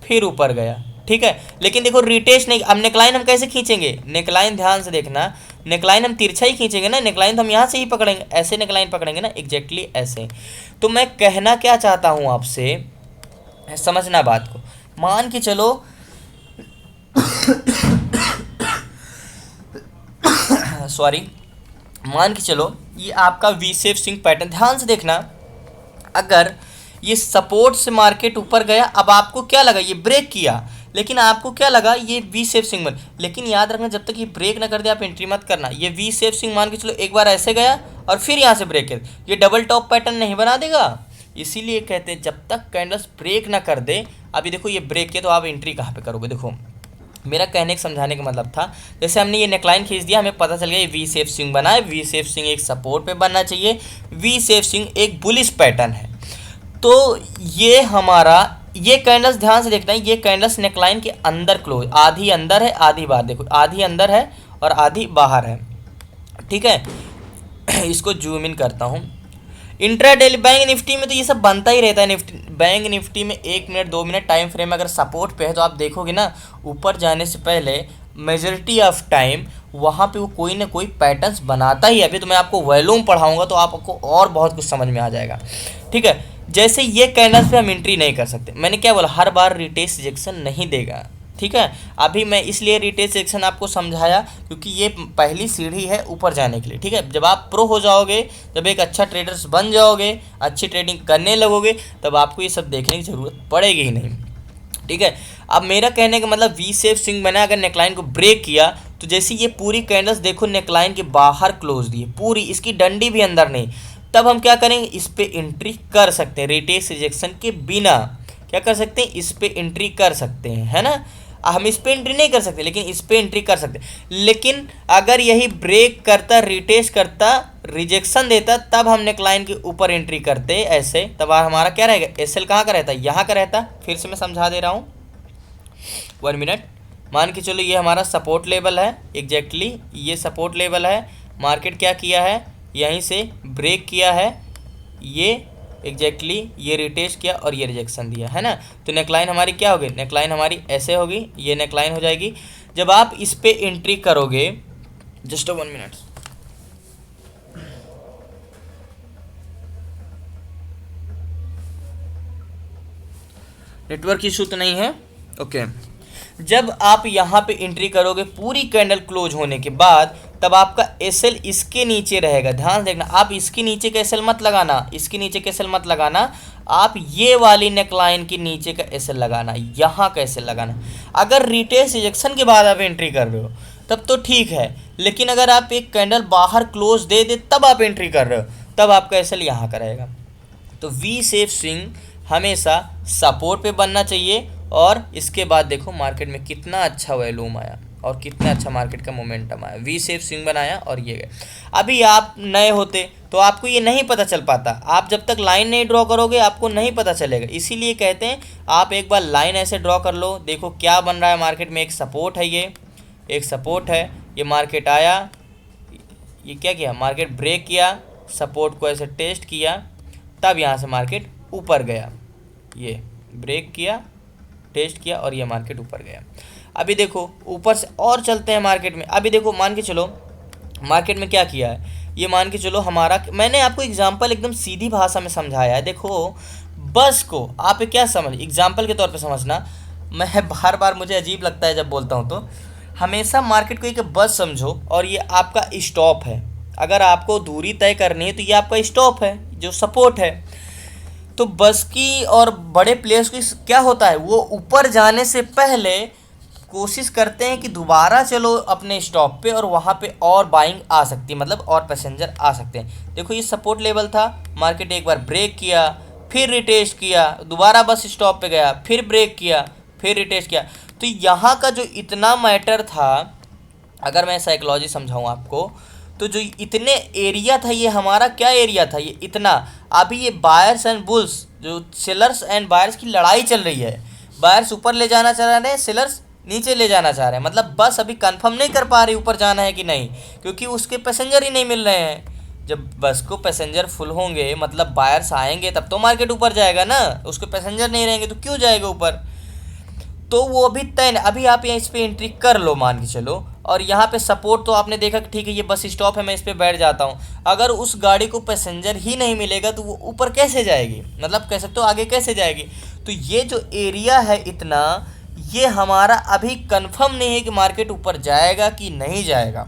फिर ऊपर गया, ठीक है। लेकिन देखो रिटेस्ट नहीं। अब नेकलाइन हम कैसे खींचेंगे, नेकलाइन ध्यान से देखना, नेकलाइन हम तिरछा ही खींचेंगे ना। नेकलाइन तो हम यहाँ से ही पकड़ेंगे, ऐसे नेकलाइन पकड़ेंगे ना, एग्जैक्टली ऐसे। तो मैं कहना क्या चाहता हूँ आपसे, समझना बात को। मान के चलो सॉरी, मान के चलो ये आपका वी शेप स्विंग पैटर्न, ध्यान से देखना। अगर ये सपोर्ट से मार्केट ऊपर गया, अब आपको क्या लगा, ये ब्रेक किया, लेकिन आपको क्या लगा ये वी शेप स्विंग बन। लेकिन याद रखना, जब तक ये ब्रेक ना कर दे आप एंट्री मत करना। ये वी शेप स्विंग मान के चलो एक बार ऐसे गया और फिर यहाँ से ब्रेक कर, ये डबल टॉप पैटर्न नहीं बना देगा। इसीलिए कहते हैं जब तक कैंडल्स ब्रेक ना कर दे। अभी देखो ये ब्रेक किया तो आप एंट्री कहाँ पे करोगे। देखो मेरा कहने का समझाने का मतलब था, जैसे हमने ये नेकलाइन खींच दिया, हमें पता चल गया ये वी शेप स्विंग बना है। वी शेप स्विंग एक सपोर्ट पे बनना चाहिए, वी शेप स्विंग एक बुलिश पैटर्न है। तो ये हमारा, ये कैंडल्स ध्यान से देखना है, ये कैंडल्स नेकलाइन के अंदर क्लोज, आधी अंदर है आधी बाहर। देखो आधी अंदर है और आधी बाहर है, ठीक है। इसको जूम इन करता हूँ। इंट्राडे बैंक निफ्टी में तो ये सब बनता ही रहता है। निफ्टी, बैंक निफ्टी में 1 मिनट 2 मिनट टाइम फ्रेम अगर सपोर्ट पे है तो आप देखोगे ना, ऊपर जाने से पहले मेजॉरिटी ऑफ टाइम वहाँ पे वो कोई ना कोई पैटर्न्स बनाता ही है। अभी तो मैं आपको वॉल्यूम पढ़ाऊंगा तो आपको और बहुत कुछ समझ में आ जाएगा, ठीक है। जैसे ये कैंडल्स पे हम एंट्री नहीं कर सकते, मैंने क्या बोला, हर बार रिटेस्ट रिजेक्शन नहीं देगा, ठीक है। अभी मैं इसलिए रिटेस्ट रिजेक्शन आपको समझाया क्योंकि ये पहली सीढ़ी है ऊपर जाने के लिए, ठीक है। जब आप प्रो हो जाओगे, जब एक अच्छा ट्रेडर्स बन जाओगे, अच्छी ट्रेडिंग करने लगोगे, तब आपको ये सब देखने की ज़रूरत पड़ेगी ही नहीं, ठीक है। अब मेरा कहने का मतलब वी शेप स्विंग बना, अगर नेकलाइन को ब्रेक किया तो जैसे ये पूरी कैंडल्स देखो नेकलाइन के बाहर क्लोज दी है पूरी, इसकी डंडी भी अंदर नहीं, तब हम क्या करेंगे, इस पे एंट्री कर सकते हैं रिटेस्ट रिजेक्शन के बिना। क्या कर सकते हैं, इस पे एंट्री कर सकते हैं, है ना। हम इस पे एंट्री नहीं कर सकते लेकिन इस पे एंट्री कर सकते हैं। लेकिन अगर यही ब्रेक करता, रिटेस्ट करता, रिजेक्शन देता, तब हम नेकलाइन के ऊपर एंट्री करते ऐसे, तब हमारा क्या रहेगा, एसएल कहाँ का रहता, यहाँ का रहता। फिर से मैं समझा दे रहा हूँ, 1 मिनट। मान के चलो ये हमारा सपोर्ट लेवल है, एग्जैक्टली ये सपोर्ट लेवल है। मार्केट क्या किया है, यहीं से ब्रेक किया है, ये एग्जैक्टली ये रिटेस्ट किया और ये रिजेक्शन दिया, है ना। तो नेकलाइन हमारी क्या होगी, नेकलाइन हमारी ऐसे होगी, ये नेकलाइन हो जाएगी। जब आप इस पे एंट्री करोगे, जस्ट 1 मिनट, नेटवर्क इशू तो नहीं है, ओके। जब आप यहाँ पे एंट्री करोगे पूरी कैंडल क्लोज होने के बाद, तब आपका एसएल इसके नीचे रहेगा। ध्यान देखना, आप इसके नीचे का एसएल मत लगाना, इसके नीचे का एसएल मत लगाना, आप ये वाली नेकलाइन के नीचे का एसएल लगाना, यहाँ का एसएल लगाना। अगर रिटेस्ट रिजेक्शन के बाद आप एंट्री कर रहे हो तब तो ठीक है, लेकिन अगर आप एक कैंडल बाहर क्लोज दे दे तब आप एंट्री कर रहे हो, तब आपका एसएल यहाँ का रहेगा। तो वी शेप स्विंग हमेशा सपोर्ट पे बनना चाहिए। और इसके बाद देखो मार्केट में कितना अच्छा वॉल्यूम आया और कितना अच्छा मार्केट का मोमेंटम आया, वी शेप स्विंग बनाया और ये गए। अभी आप नए होते तो आपको ये नहीं पता चल पाता, आप जब तक लाइन नहीं ड्रॉ करोगे आपको नहीं पता चलेगा। इसीलिए कहते हैं आप एक बार लाइन ऐसे ड्रॉ कर लो, देखो क्या बन रहा है मार्केट में। एक सपोर्ट है, ये एक सपोर्ट है, ये मार्केट आया, ये क्या किया, मार्केट ब्रेक किया, सपोर्ट को ऐसे टेस्ट किया, तब यहाँ से मार्केट ऊपर गया, ये ब्रेक किया, टेस्ट किया और ये मार्केट ऊपर गया। अभी देखो ऊपर से और चलते हैं मार्केट में। अभी देखो मान के चलो मार्केट में क्या किया है, ये मान के चलो हमारा, मैंने आपको एग्जांपल एकदम सीधी भाषा में समझाया है। देखो बस को आप क्या समझ, एग्जांपल के तौर पे समझना। मैं बार बार मुझे अजीब लगता है जब बोलता हूँ तो हमेशा मार्केट को एक बस समझो और ये आपका स्टॉप है। अगर आपको दूरी तय करनी है तो ये आपका स्टॉप है जो सपोर्ट है। तो बस की और बड़े प्लेयर्स की क्या होता है, वो ऊपर जाने से पहले कोशिश करते हैं कि दोबारा चलो अपने स्टॉप पे और वहाँ पे और बाइंग आ सकती है, मतलब और पैसेंजर आ सकते हैं। देखो ये सपोर्ट लेवल था, मार्केट एक बार ब्रेक किया, फिर रिटेस्ट किया, दोबारा बस स्टॉप पे गया, फिर ब्रेक किया, फिर रिटेस्ट किया। तो यहाँ का जो इतना मैटर था, अगर मैं साइकोलॉजी समझाऊँ आपको, तो जो इतने एरिया था, ये हमारा क्या एरिया था, ये इतना। अभी ये बायर्स एंड बुल्स, जो सेलर्स एंड बायर्स की लड़ाई चल रही है। बायर्स ऊपर ले जाना चाह रहे हैं, सेलर्स नीचे ले जाना चाह रहे हैं। मतलब बस अभी कंफर्म नहीं कर पा रही ऊपर जाना है कि नहीं, क्योंकि उसके पैसेंजर ही नहीं मिल रहे हैं। जब बस को पैसेंजर फुल होंगे, मतलब बायर्स आएंगे, तब तो मार्केट ऊपर जाएगा ना। उसके पैसेंजर नहीं रहेंगे तो क्यों जाएगा ऊपर। तो वो अभी तय नहीं। अभी आप यहाँ इस पर एंट्री कर लो मान के चलो, और यहाँ पे सपोर्ट तो आपने देखा कि ठीक है ये बस स्टॉप है, मैं इस पर बैठ जाता हूँ। अगर उस गाड़ी को पैसेंजर ही नहीं मिलेगा तो वो ऊपर कैसे जाएगी, मतलब कह सकते हो आगे कैसे जाएगी। तो ये जो एरिया है इतना, ये हमारा अभी कंफर्म नहीं है कि मार्केट ऊपर जाएगा कि नहीं जाएगा।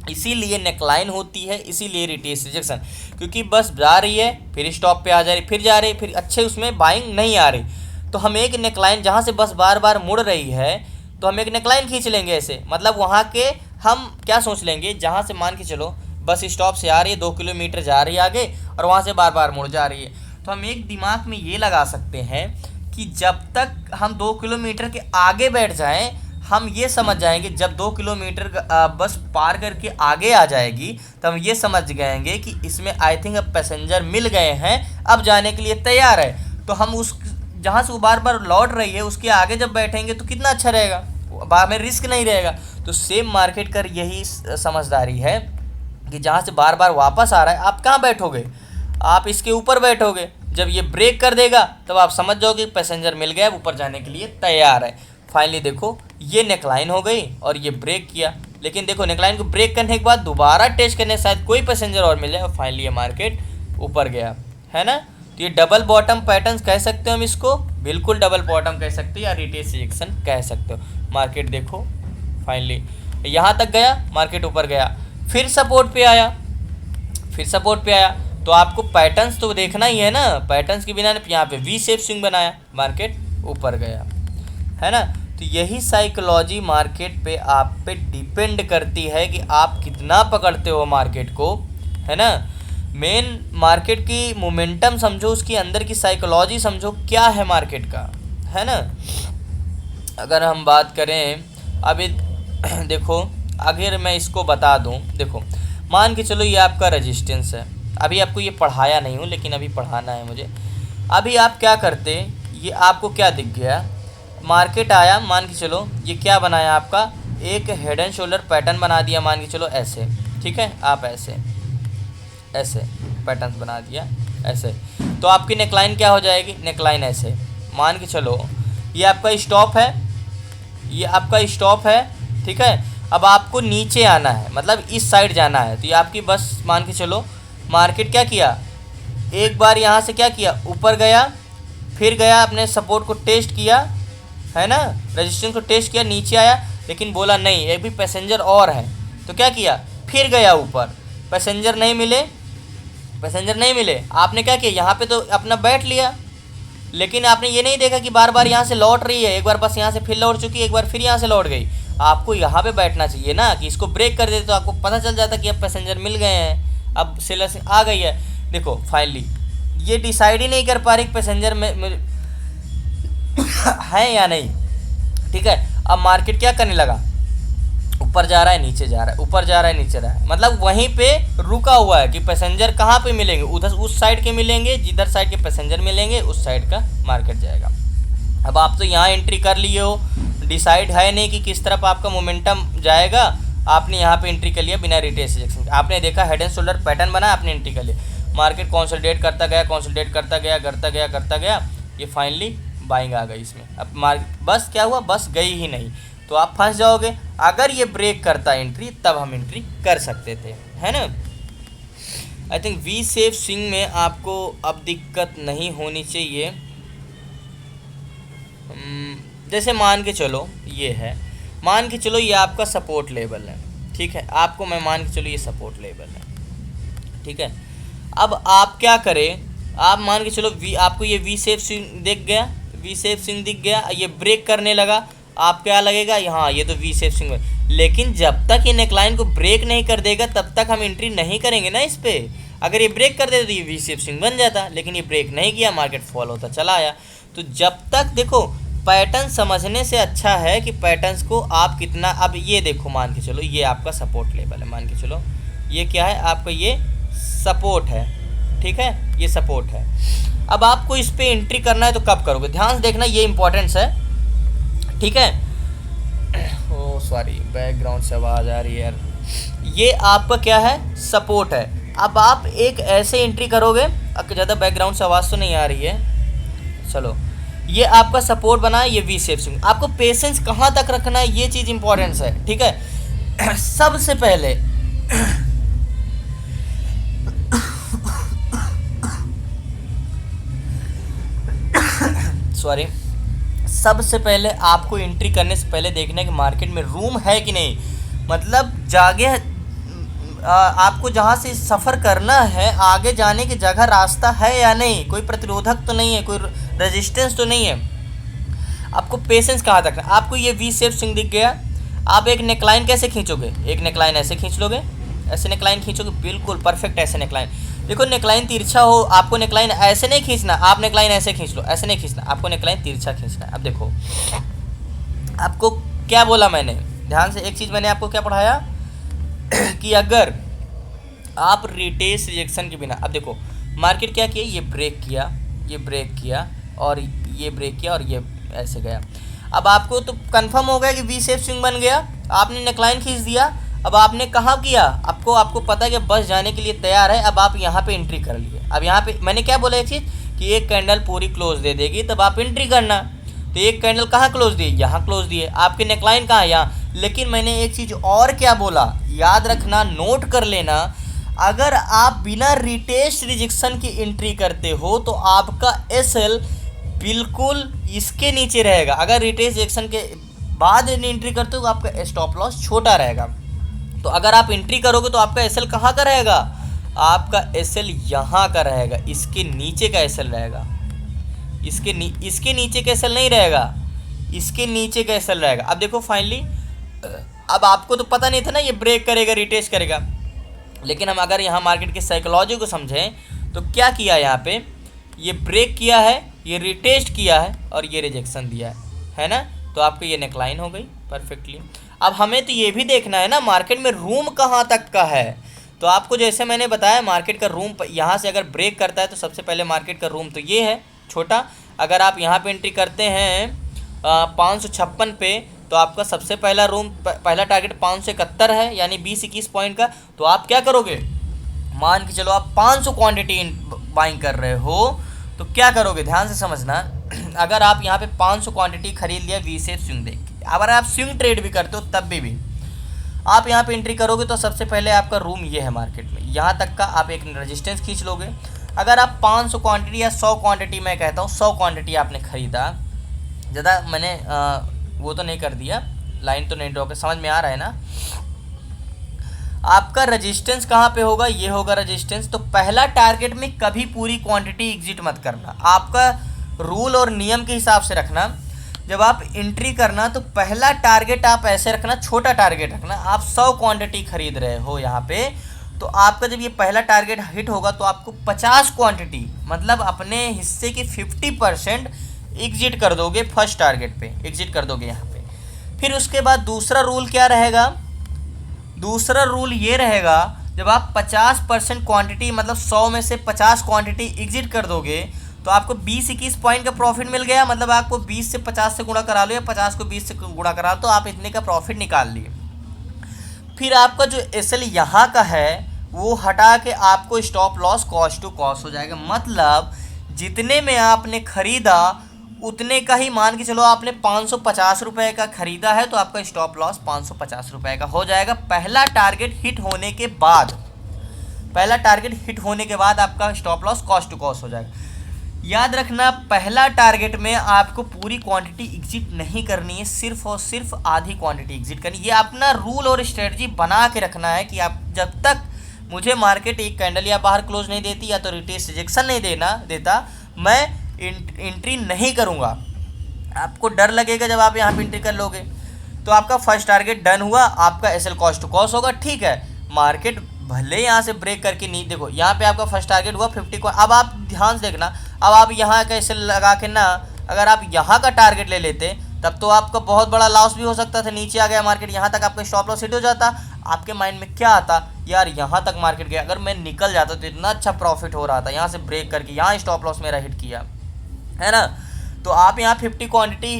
इसीलिए नेकलाइन होती है, इसीलिए रिटेस्ट रिजेक्शन, क्योंकि बस जा रही है, फिर स्टॉप पे आ जा रही, फिर जा रही, फिर अच्छे उसमें बाइंग नहीं आ रही। तो हम एक नेकलाइन, जहाँ से बस बार बार मुड़ रही है, तो हम एक नेकलाइन खींच लेंगे ऐसे। मतलब वहाँ के हम क्या सोच लेंगे, जहाँ से मान के चलो बस स्टॉप से आ रही है, 2 किलोमीटर जा रही है आगे, और वहाँ से बार बार मुड़ जा रही है। तो हम एक दिमाग में ये लगा सकते हैं कि जब तक हम 2 किलोमीटर के आगे बैठ जाएं, हम ये समझ जाएंगे जब 2 किलोमीटर बस पार करके आगे आ जाएगी, तो हम ये समझ जाएंगे कि इसमें आई थिंक अब पैसेंजर मिल गए हैं, अब जाने के लिए तैयार है। तो हम उस जहाँ से वो बार बार लौट रही है उसके आगे जब बैठेंगे तो कितना अच्छा रहेगा, बाद में रिस्क नहीं रहेगा। तो सेम मार्केट का यही समझदारी है कि जहाँ से बार बार वापस आ रहा है, आप कहाँ बैठोगे, आप इसके ऊपर बैठोगे। जब ये ब्रेक कर देगा तब आप समझ जाओगे पैसेंजर मिल गया, ऊपर जाने के लिए तैयार है। फाइनली देखो ये नेकलाइन हो गई और ये ब्रेक किया, लेकिन देखो नेकलाइन को ब्रेक करने के बाद दोबारा टेस्ट करने शायद कोई पैसेंजर और मिल जाए, और फाइनली ये मार्केट ऊपर गया, है ना। तो ये डबल बॉटम पैटर्न कह सकते हो हम इसको, बिल्कुल डबल बॉटम कह सकते हो या रिटेस्ट रिजेक्शन कह सकते हो। मार्केट देखो फाइनली यहाँ तक गया, मार्केट ऊपर गया, फिर सपोर्ट पे आया, फिर सपोर्ट पे आया। तो आपको पैटर्न्स तो देखना ही है ना, पैटर्न्स के बिना यहाँ पे वी शेप स्विंग बनाया, मार्केट ऊपर गया, है ना। तो यही साइकोलॉजी मार्केट पे आप पे डिपेंड करती है कि आप कितना पकड़ते हो मार्केट को, है ना। मेन मार्केट की मोमेंटम समझो, उसकी अंदर की साइकोलॉजी समझो क्या है मार्केट का, है ना। अगर हम बात करें अभी देखो, अगर मैं इसको बता दूं, देखो मान के चलो ये आपका रेजिस्टेंस है। अभी आपको ये पढ़ाया नहीं हूँ, लेकिन अभी पढ़ाना है मुझे। अभी आप क्या करते, ये आपको क्या दिख गया, मार्केट आया, मान के चलो ये क्या बनाया आपका, एक हेड एंड शोल्डर पैटर्न बना दिया, मान के चलो ऐसे, ठीक है। आप ऐसे ऐसे पैटर्न बना दिया ऐसे, तो आपकी नेकलाइन क्या हो जाएगी, नेकलाइन ऐसे। मान के चलो ये आपका स्टॉप है, ये आपका स्टॉप है, ठीक है। अब आपको नीचे आना है, मतलब इस साइड जाना है। तो ये आपकी बस मान के चलो मार्केट क्या किया, एक बार यहाँ से क्या किया, ऊपर गया, फिर गया अपने सपोर्ट को टेस्ट किया, है ना, रेजिस्टेंस को टेस्ट किया, नीचे आया, लेकिन बोला नहीं एक भी पैसेंजर और है, तो क्या किया, फिर गया ऊपर, पैसेंजर नहीं मिले, पैसेंजर नहीं मिले, आपने क्या किया, यहाँ पे तो अपना बैठ लिया, लेकिन आपने ये नहीं देखा कि बार बार यहाँ से लौट रही है, एक बार बस यहाँ से फिर लौट चुकी है, एक बार फिर यहाँ से लौट गई। आपको यहाँ पे बैठना चाहिए ना, कि इसको ब्रेक कर देते तो आपको पता चल जाता कि अब पैसेंजर मिल गए हैं, अब सेलर आ गई है। देखो फाइनली ये डिसाइड ही नहीं कर पा रही पैसेंजर में है या नहीं, ठीक है। अब मार्केट क्या करने लगा, ऊपर जा रहा है नीचे जा रहा है, ऊपर जा रहा है नीचे रहा है, मतलब वहीं पे रुका हुआ है कि पैसेंजर कहाँ पे मिलेंगे, उधर उस साइड के मिलेंगे, जिधर साइड के पैसेंजर मिलेंगे उस साइड का मार्केट जाएगा। अब आप तो यहाँ एंट्री कर लिए हो, डिसाइड है नहीं कि किस तरफ आपका मोमेंटम जाएगा, आपने यहाँ पे एंट्री कर लिया बिना रिटेस्ट रिजेक्शन। आपने देखा हेड एंड शोल्डर पैटर्न बना, आपने एंट्री कर लिया, मार्केट कंसोलिडेट करता गया, कंसोलिडेट करता गया, करता गया, करता गया, ये फाइनली बाइंग आ गई इसमें। अब बस क्या हुआ, बस गई ही नहीं, तो आप फंस जाओगे। अगर ये ब्रेक करता एंट्री तब हम एंट्री कर सकते थे, है ना। I think V shape swing में आपको अब दिक्कत नहीं होनी चाहिए। जैसे मान के चलो ये है, मान के चलो ये आपका सपोर्ट लेवल है, ठीक है, आपको मैं मान के चलो ये सपोर्ट लेवल है, ठीक है। अब आप क्या करें, आप मान के चलो आपको ये वी शेप स्विंग दिख गया, वी शेप स्विंग दिख गया, ये ब्रेक करने लगा, आप क्या लगेगा यहाँ, ये तो वी शेप स्विंग है। लेकिन जब तक ये नेकलाइन को ब्रेक नहीं कर देगा तब तक हम एंट्री नहीं करेंगे ना इस पर। अगर ये ब्रेक कर दे तो ये वी शेप स्विंग बन जाता, लेकिन ये ब्रेक नहीं किया, मार्केट फॉल होता चला आया। तो जब तक देखो पैटर्न समझने से अच्छा है कि पैटर्न्स को आप कितना, अब ये देखो मान के चलो ये आपका सपोर्ट लेवल है, मान के चलो ये क्या है आपका, ये सपोर्ट है, ठीक है, ये सपोर्ट है। अब आपको इस पे एंट्री करना है तो कब करोगे, ध्यान से देखना, ये इंपॉर्टेंस है, ठीक है। ओ सॉरी बैकग्राउंड से आवाज़ आ रही है यार। ये आपका क्या है, सपोर्ट है। अब आप एक ऐसे एंट्री करोगे, ज़्यादा बैकग्राउंड से आवाज़ तो नहीं आ रही है, चलो, ये आपका सपोर्ट बना है, ये वी शेप स्विंग। आपको पेशेंस कहाँ तक रखना है, ये चीज़ इंपॉर्टेंस है, ठीक है। सबसे पहले सॉरी, सबसे पहले आपको एंट्री करने से पहले देखना है कि मार्केट में रूम है कि नहीं, मतलब जागे आपको जहाँ से सफ़र करना है आगे जाने की जगह रास्ता है या नहीं, कोई प्रतिरोधक तो नहीं है, कोई रेजिस्टेंस तो नहीं है। आपको पेशेंस कहाँ तक, आपको ये वी शेप स्विंग दिख गया, आप एक नेकलाइन कैसे खींचोगे, एक नेकलाइन ऐसे खींच लोगे, ऐसे नेकलाइन खींचोगे, बिल्कुल परफेक्ट ऐसे नेकलाइन। देखो नेकलाइन तिरछा हो, आपको नेकलाइन ऐसे नहीं खींचना, आप नेकलाइन ऐसे खींच लो, ऐसे नहीं खींचना, आपको नेकलाइन तिरछा खींचना है। अब देखो आपको क्या बोला मैंने, ध्यान से एक चीज़ मैंने आपको क्या पढ़ाया कि अगर आप रिटेस रिजेक्शन के बिना, अब देखो मार्केट क्या किया, ये ब्रेक किया, ये ब्रेक किया और ये ब्रेक किया और ये ऐसे गया। अब आपको तो कंफर्म हो गया कि वी शेप स्विंग बन गया, आपने नेकलाइन खींच दिया। अब आपने कहाँ किया, आपको पता है कि बस जाने के लिए तैयार है, अब आप यहाँ पे एंट्री कर लिए। अब यहाँ पे मैंने क्या बोला एक चीज़ कि एक कैंडल पूरी क्लोज दे देगी तब आप एंट्री करना, तो एक कैंडल कहाँ क्लोज दी, यहाँ क्लोज दिए, आपके नेकलाइन कहाँ है, यहाँ। लेकिन मैंने एक चीज़ और क्या बोला, याद रखना, नोट कर लेना, अगर आप बिना रिटेस्ट रिजेक्शन की एंट्री करते हो तो आपका एसएल बिल्कुल इसके नीचे रहेगा। अगर रिटेस्ट रिजेक्शन के बाद एंट्री करते हो तो आपका स्टॉप लॉस छोटा रहेगा। तो अगर आप एंट्री करोगे तो आपका एसएल कहाँ का रहेगा, आपका एसएल यहाँ का रहेगा, इसके नीचे का एसएल रहेगा, इसके नीचे का एसएल नहीं रहेगा, इसके नीचे का एसएल रहेगा। अब देखो फाइनली, अब आपको तो पता नहीं था ना ये ब्रेक करेगा रिटेस्ट करेगा, लेकिन हम अगर यहाँ मार्केट की साइकोलॉजी को समझें तो क्या किया, यहाँ पे ये ब्रेक किया है, ये रिटेस्ट किया है और ये रिजेक्शन दिया है ना, तो आपको ये नेकलाइन हो गई परफेक्टली। अब हमें तो ये भी देखना है ना मार्केट में रूम कहाँ तक का है, तो आपको जैसे मैंने बताया मार्केट का रूम यहाँ से अगर ब्रेक करता है तो सबसे पहले मार्केट का रूम तो ये है छोटा। अगर आप यहाँ पे एंट्री करते हैं 556 पे तो आपका सबसे पहला रूम, पहला टारगेट 571 है, यानी 20-21 पॉइंट का। तो आप क्या करोगे, मान के चलो आप 500 क्वांटिटी बाइंग कर रहे हो तो क्या करोगे, ध्यान से समझना। अगर आप यहाँ पे 500 क्वांटिटी खरीद लिया वी शेप स्विंग देख के, अगर आप स्विंग ट्रेड भी करते हो तब भी आप यहाँ पे एंट्री करोगे तो सबसे पहले आपका रूम ये है मार्केट में, यहाँ तक का आप एक रेजिस्टेंस खींच लोगे। अगर आप 500 क्वांटिटी या 100 क्वांटिटी, मैं कहता हूँ 100 क्वांटिटी आपने ख़रीदा, ज़्यादा मैंने वो तो नहीं कर दिया, लाइन तो नहीं ड्रॉ कर, समझ में आ रहा है ना। आपका रेजिस्टेंस कहाँ पे होगा, ये होगा रेजिस्टेंस। तो पहला टारगेट में कभी पूरी क्वांटिटी एग्जिट मत करना, आपका रूल और नियम के हिसाब से रखना। जब आप एंट्री करना तो पहला टारगेट आप ऐसे रखना, छोटा टारगेट रखना। आप 100 क्वांटिटी खरीद रहे हो यहाँ पे, तो आपका जब ये पहला टारगेट हिट होगा तो आपको 50 क्वांटिटी, मतलब अपने हिस्से की 50% एग्जिट कर दोगे, फर्स्ट टारगेट पे एग्जिट कर दोगे यहाँ पे। फिर उसके बाद दूसरा रूल क्या रहेगा, दूसरा रूल ये रहेगा, जब आप 50% क्वांटिटी, मतलब 100 में से 50 क्वांटिटी एग्जिट कर दोगे तो आपको 20-21 पॉइंट का प्रॉफिट मिल गया। मतलब आपको 20 से 50 से गुणा करा लो या 50 को 20 से गुणा करा लो तो आप इतने का प्रॉफिट निकाल लिए। फिर आपका जो एसएल यहाँ का है वो हटा के आपको stop loss cost to cost हो जाएगा। मतलब जितने में आपने खरीदा उतने का ही, मान के चलो आपने 550 रुपये का खरीदा है तो आपका स्टॉप लॉस 550 रुपये का हो जाएगा। पहला टारगेट हिट होने के बाद, पहला टारगेट हिट होने के बाद आपका stop loss cost to cost हो जाएगा। याद रखना, पहला टारगेट में आपको पूरी क्वांटिटी एग्जिट नहीं करनी है, सिर्फ और सिर्फ आधी क्वांटिटी एग्जिट करनी है। ये अपना रूल और स्ट्रेटजी बना के रखना है कि आप जब तक मुझे मार्केट एक कैंडल या बाहर क्लोज नहीं देती या तो रिटेस्ट रिजेक्शन नहीं देता, मैं एंट्री नहीं करूँगा। आपको डर लगेगा जब आप यहाँ पे एंट्री कर लोगे। तो आपका फर्स्ट टारगेट डन हुआ, आपका एसएल कॉस्ट टू कॉस्ट होगा, ठीक है। मार्केट भले यहाँ से ब्रेक करके नहीं, देखो यहाँ पे आपका फर्स्ट टारगेट हुआ 50 को। अब आप ध्यान से देखना, अब आप यहाँ का एसएल लगा के ना, अगर आप यहाँ का टारगेट ले लेते तब तो आपका बहुत बड़ा लॉस भी हो सकता था। नीचे आ गया मार्केट, यहाँ तक आपका स्टॉप लॉस हिट हो जाता। आपके माइंड में क्या आता, यार यहाँ तक मार्केट गया, अगर मैं निकल जाता तो इतना अच्छा प्रॉफिट हो रहा था, यहाँ से ब्रेक करके यहाँ स्टॉप लॉस मेरा हिट किया, है ना। तो आप यहाँ 50 क्वांटिटी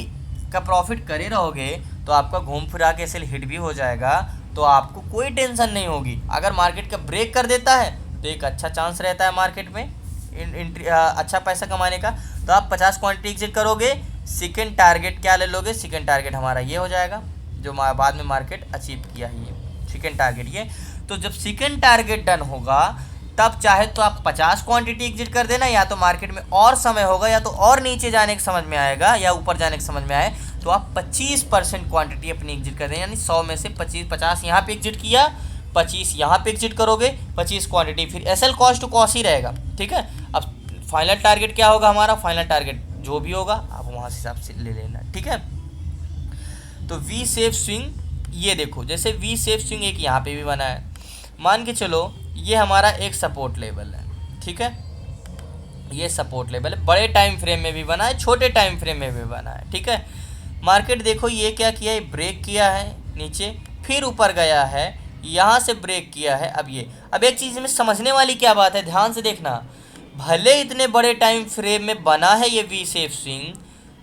का प्रॉफिट करे रहोगे तो आपका घूम फिरा के एसएल हिट भी हो जाएगा, तो आपको कोई टेंशन नहीं होगी। अगर मार्केट का ब्रेक कर देता है तो एक अच्छा चांस रहता है मार्केट में अच्छा पैसा कमाने का। तो आप 50 क्वांटिटी एग्जिट करोगे। सेकंड टारगेट क्या ले लोगे, सेकंड टारगेट हमारा ये हो जाएगा जो बाद में मार्केट अचीव किया है, ये सेकंड टारगेट ये। तो जब सेकंड टारगेट डन होगा तब चाहे तो आप 50 क्वांटिटी एग्जिट कर देना, या तो मार्केट में और समय होगा या तो और नीचे जाने के समझ में आएगा या ऊपर जाने के समझ में आए तो आप 25% क्वांटिटी अपनी एग्जिट कर दें, यानी 100 में से 50 यहाँ पे एग्जिट किया, 25 यहाँ पे एग्जिट करोगे, 25 क्वांटिटी, फिर एसएल कॉस्ट टू कॉस्ट ही रहेगा, ठीक है। अब फाइनल टारगेट क्या होगा हमारा, फाइनल टारगेट जो भी होगा आप वहाँ से हिसाब से ले लेना, ठीक है। तो वी शेप स्विंग ये देखो, जैसे वी शेप स्विंग एक यहाँ पे भी बना है, मान के चलो ये हमारा एक सपोर्ट लेवल है, ठीक है। ये सपोर्ट लेवल है, बड़े टाइम फ्रेम में भी बना है, छोटे टाइम फ्रेम में भी बना है, ठीक है। मार्केट देखो ये क्या किया है, ब्रेक किया है नीचे, फिर ऊपर गया है, यहाँ से ब्रेक किया है। अब एक चीज़ में समझने वाली क्या बात है, ध्यान से देखना, भले इतने बड़े टाइम फ्रेम में बना है ये वी शेप स्विंग,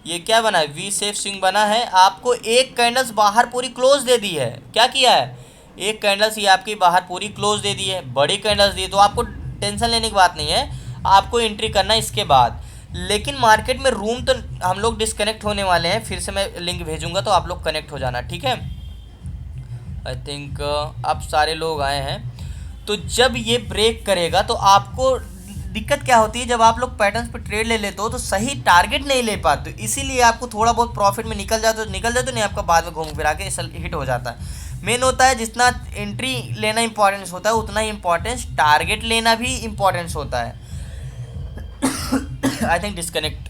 ये क्या बना है, वी शेप स्विंग बना है, आपको एक कैंडल्स बाहर पूरी क्लोज दे दी है। क्या किया है, एक कैंडल्स ये आपकी बाहर पूरी क्लोज दे दी है, बड़ी कैंडल्स दी, तो आपको टेंशन लेने की बात नहीं है, आपको एंट्री करना इसके बाद। लेकिन मार्केट में रूम तो हम लोग डिस्कनेक्ट होने वाले हैं, फिर से मैं लिंक भेजूंगा तो आप लोग कनेक्ट हो जाना, ठीक है। आई थिंक अब सारे लोग आए हैं। तो जब ये ब्रेक करेगा तो आपको दिक्कत क्या होती है, जब आप लोग पैटर्न्स पे ट्रेड ले लेते हो तो सही टारगेट नहीं ले पाते, इसीलिए आपको थोड़ा बहुत प्रॉफिट में निकल जाते हो, नहीं आपका बाद में घूम फिरा के हिट हो जाता है। मेन होता है जितना एंट्री लेना इंपॉर्टेंस होता है उतना ही इंपॉर्टेंस टारगेट लेना भी इंपॉर्टेंस होता है। I think disconnect.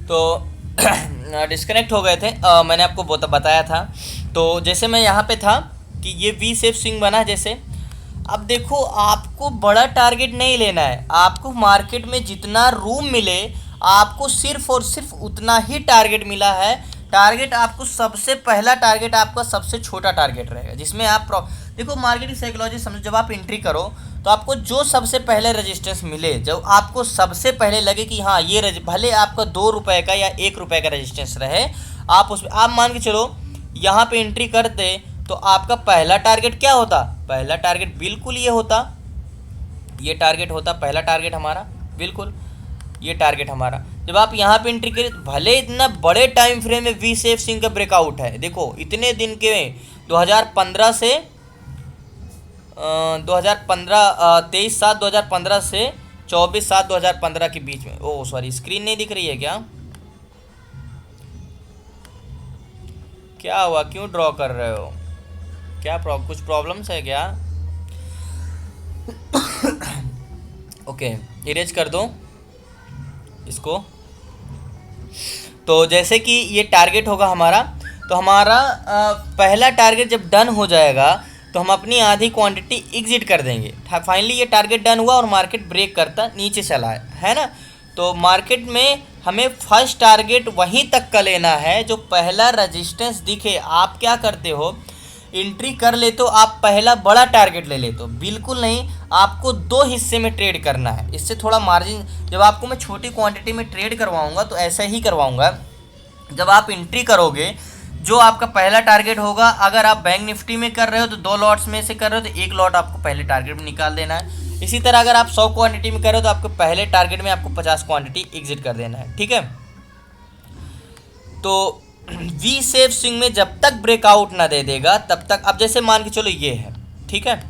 तो डिस्कनेक्ट हो गए थे, मैंने आपको बताया था। तो जैसे मैं यहाँ पे था कि ये वी शेप स्विंग बना है जैसे। अब देखो आपको बड़ा टारगेट नहीं लेना है, आपको मार्केट में जितना रूम मिले आपको सिर्फ और सिर्फ उतना ही टारगेट मिला है। टारगेट आपको सबसे पहला टारगेट आपका सबसे छोटा टारगेट रहेगा जिसमें आप देखो मार्केट की साइकोलॉजी समझो, जब आप एंट्री करो तो आपको जो सबसे पहले रेजिस्टेंस मिले, जब आपको सबसे पहले लगे कि हाँ ये भले आपका 2 रुपये का या 1 रुपये का रेजिस्टेंस रहे, आप उसमें आप मान के चलो यहाँ पे एंट्री करते तो आपका पहला टारगेट क्या होता, पहला टारगेट बिल्कुल ये होता, ये टारगेट होता पहला टारगेट हमारा, बिल्कुल ये टारगेट हमारा। जब आप यहाँ पे एंट्री करें, भले इतना बड़े टाइम फ्रेम में वी शेप स्विंग का ब्रेकआउट है, देखो इतने दिन के 2015 से 2015 23/7/2015 से 24/7/2015 के बीच में, ओह सॉरी स्क्रीन नहीं दिख रही है क्या, क्या हुआ, क्यों ड्रॉ कर रहे हो, क्या कुछ प्रॉब्लम्स है क्या? ओके इरेज कर दो इसको। तो जैसे कि ये टारगेट होगा हमारा, तो हमारा पहला टारगेट जब डन हो जाएगा तो हम अपनी आधी क्वांटिटी एग्जिट कर देंगे। फाइनली ये टारगेट डन हुआ और मार्केट ब्रेक करता नीचे चला है ना। तो मार्केट में हमें फर्स्ट टारगेट वहीं तक का लेना है जो पहला रेजिस्टेंस दिखे। आप क्या करते हो, एंट्री कर ले तो आप पहला बड़ा टारगेट ले लेते हो, बिल्कुल नहीं, आपको दो हिस्से में ट्रेड करना है। इससे थोड़ा मार्जिन, जब आपको मैं छोटी क्वांटिटी में ट्रेड करवाऊंगा तो ऐसा ही करवाऊंगा। जब आप एंट्री करोगे, जो आपका पहला टारगेट होगा, अगर आप बैंक निफ्टी में कर रहे हो तो 2 लॉट्स में से कर रहे हो तो 1 लॉट आपको पहले टारगेट में निकाल देना है। इसी तरह अगर आप 100 क्वांटिटी में कर रहे हो तो आपको पहले टारगेट में आपको 50 क्वांटिटी एग्जिट कर देना है, ठीक है। तो वी शेप स्विंग में जब तक ब्रेकआउट ना दे देगा तब तक, अब जैसे मान के चलो ये है, ठीक है,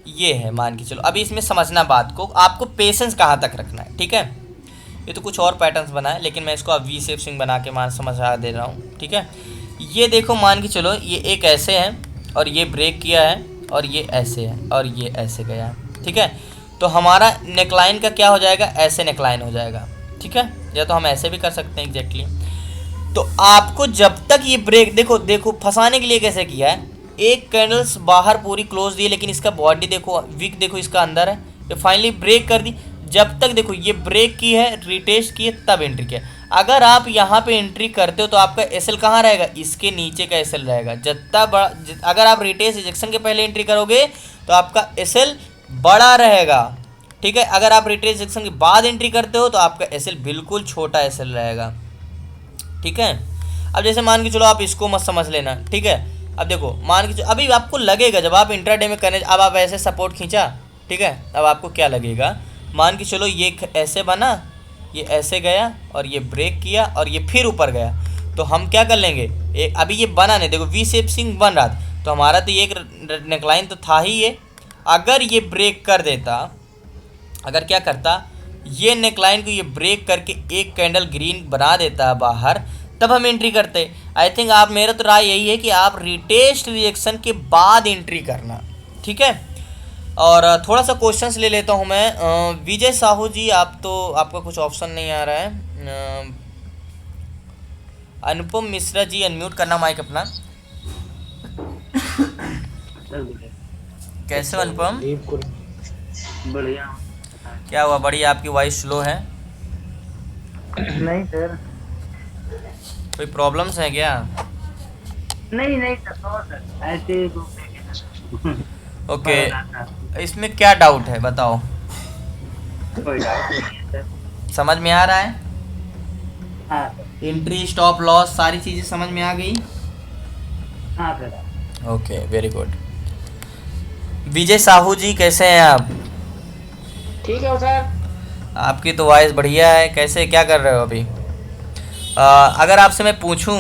ये है मान के चलो, अभी इसमें समझना बात को, आपको पेशेंस कहाँ तक रखना है, ठीक है। ये तो कुछ और पैटर्न्स बना है लेकिन मैं इसको अब वी शेप स्विंग बना के समझा दे रहा हूँ, ठीक है। ये देखो मान के चलो ये एक ऐसे है और ये ब्रेक किया है और ये ऐसे है और ये ऐसे गया है, ठीक है। तो हमारा नेकलाइन का क्या हो जाएगा, ऐसे नेकलाइन हो जाएगा, ठीक है, या तो हम ऐसे भी कर सकते हैं एग्जैक्टली। तो आपको जब तक ये ब्रेक, देखो फंसाने के लिए कैसे किया है, एक कैंडल्स बाहर पूरी क्लोज दी है लेकिन इसका बॉडी देखो, विक देखो इसका अंदर है, तो फाइनली ब्रेक कर दी। जब तक देखो ये ब्रेक की है, रिटेस्ट की है, तब एंट्री किया। अगर आप यहाँ पे एंट्री करते हो तो आपका एसएल कहाँ रहेगा, इसके नीचे का एसएल रहेगा। जितना बड़ा, अगर आप रिटेस्ट रिजेक्शन के पहले एंट्री करोगे तो आपका एसएल बड़ा रहेगा, ठीक है। अगर आप रिटेस्ट रिजेक्शन के बाद एंट्री करते हो तो आपका एसएल बिल्कुल छोटा एसएल रहेगा, ठीक है। अब जैसे मान के चलो, आप इसको मत समझ लेना, ठीक है। अब देखो मान के चलो, अभी आपको लगेगा जब आप इंट्राडे में करने, अब आप ऐसे सपोर्ट खींचा, ठीक है, अब आपको क्या लगेगा, मान के चलो ये ऐसे बना, ये ऐसे गया और ये ब्रेक किया और ये फिर ऊपर गया, तो हम क्या कर लेंगे, एक अभी ये बना नहीं, देखो वी शेप स्विंग बन रहा था तो हमारा तो ये एक नेकलाइन तो था ही ये। अगर ये ब्रेक कर देता, अगर क्या करता, ये नेकलाइन को ये ब्रेक करके एक कैंडल ग्रीन बना देता बाहर, तब हम एंट्री करते। आई थिंक आप, मेरा तो राय यही है कि आप रिटेस्ट रिएक्शन के बाद एंट्री करना, ठीक है। और थोड़ा सा क्वेश्चंस ले लेता हूँ मैं। विजय साहू जी, आप तो, आपका कुछ ऑप्शन नहीं आ रहा है। अनुपम मिश्रा जी, अनम्यूट करना माइक अपना। कैसे हो अनुपम? बढ़िया। क्या हुआ, बड़ी आपकी वॉइस स्लो है? नहीं सर, कोई प्रॉब्लम्स है क्या? नहीं सर, ऐसे ओके, इसमें क्या डाउट है बताओ? कोई डाउट नहीं है सर। समझ में आ रहा है? हाँ सर। एंट्री, स्टॉप लॉस, सारी चीज़ें समझ में आ गई? हाँ sir. Okay, very good. Vijay Sahu ji, कैसे हैं आप? ठीक है सर। आपकी तो वॉइस बढ़िया है। कैसे, क्या कर रहे हो अभी? अगर आपसे मैं पूछूं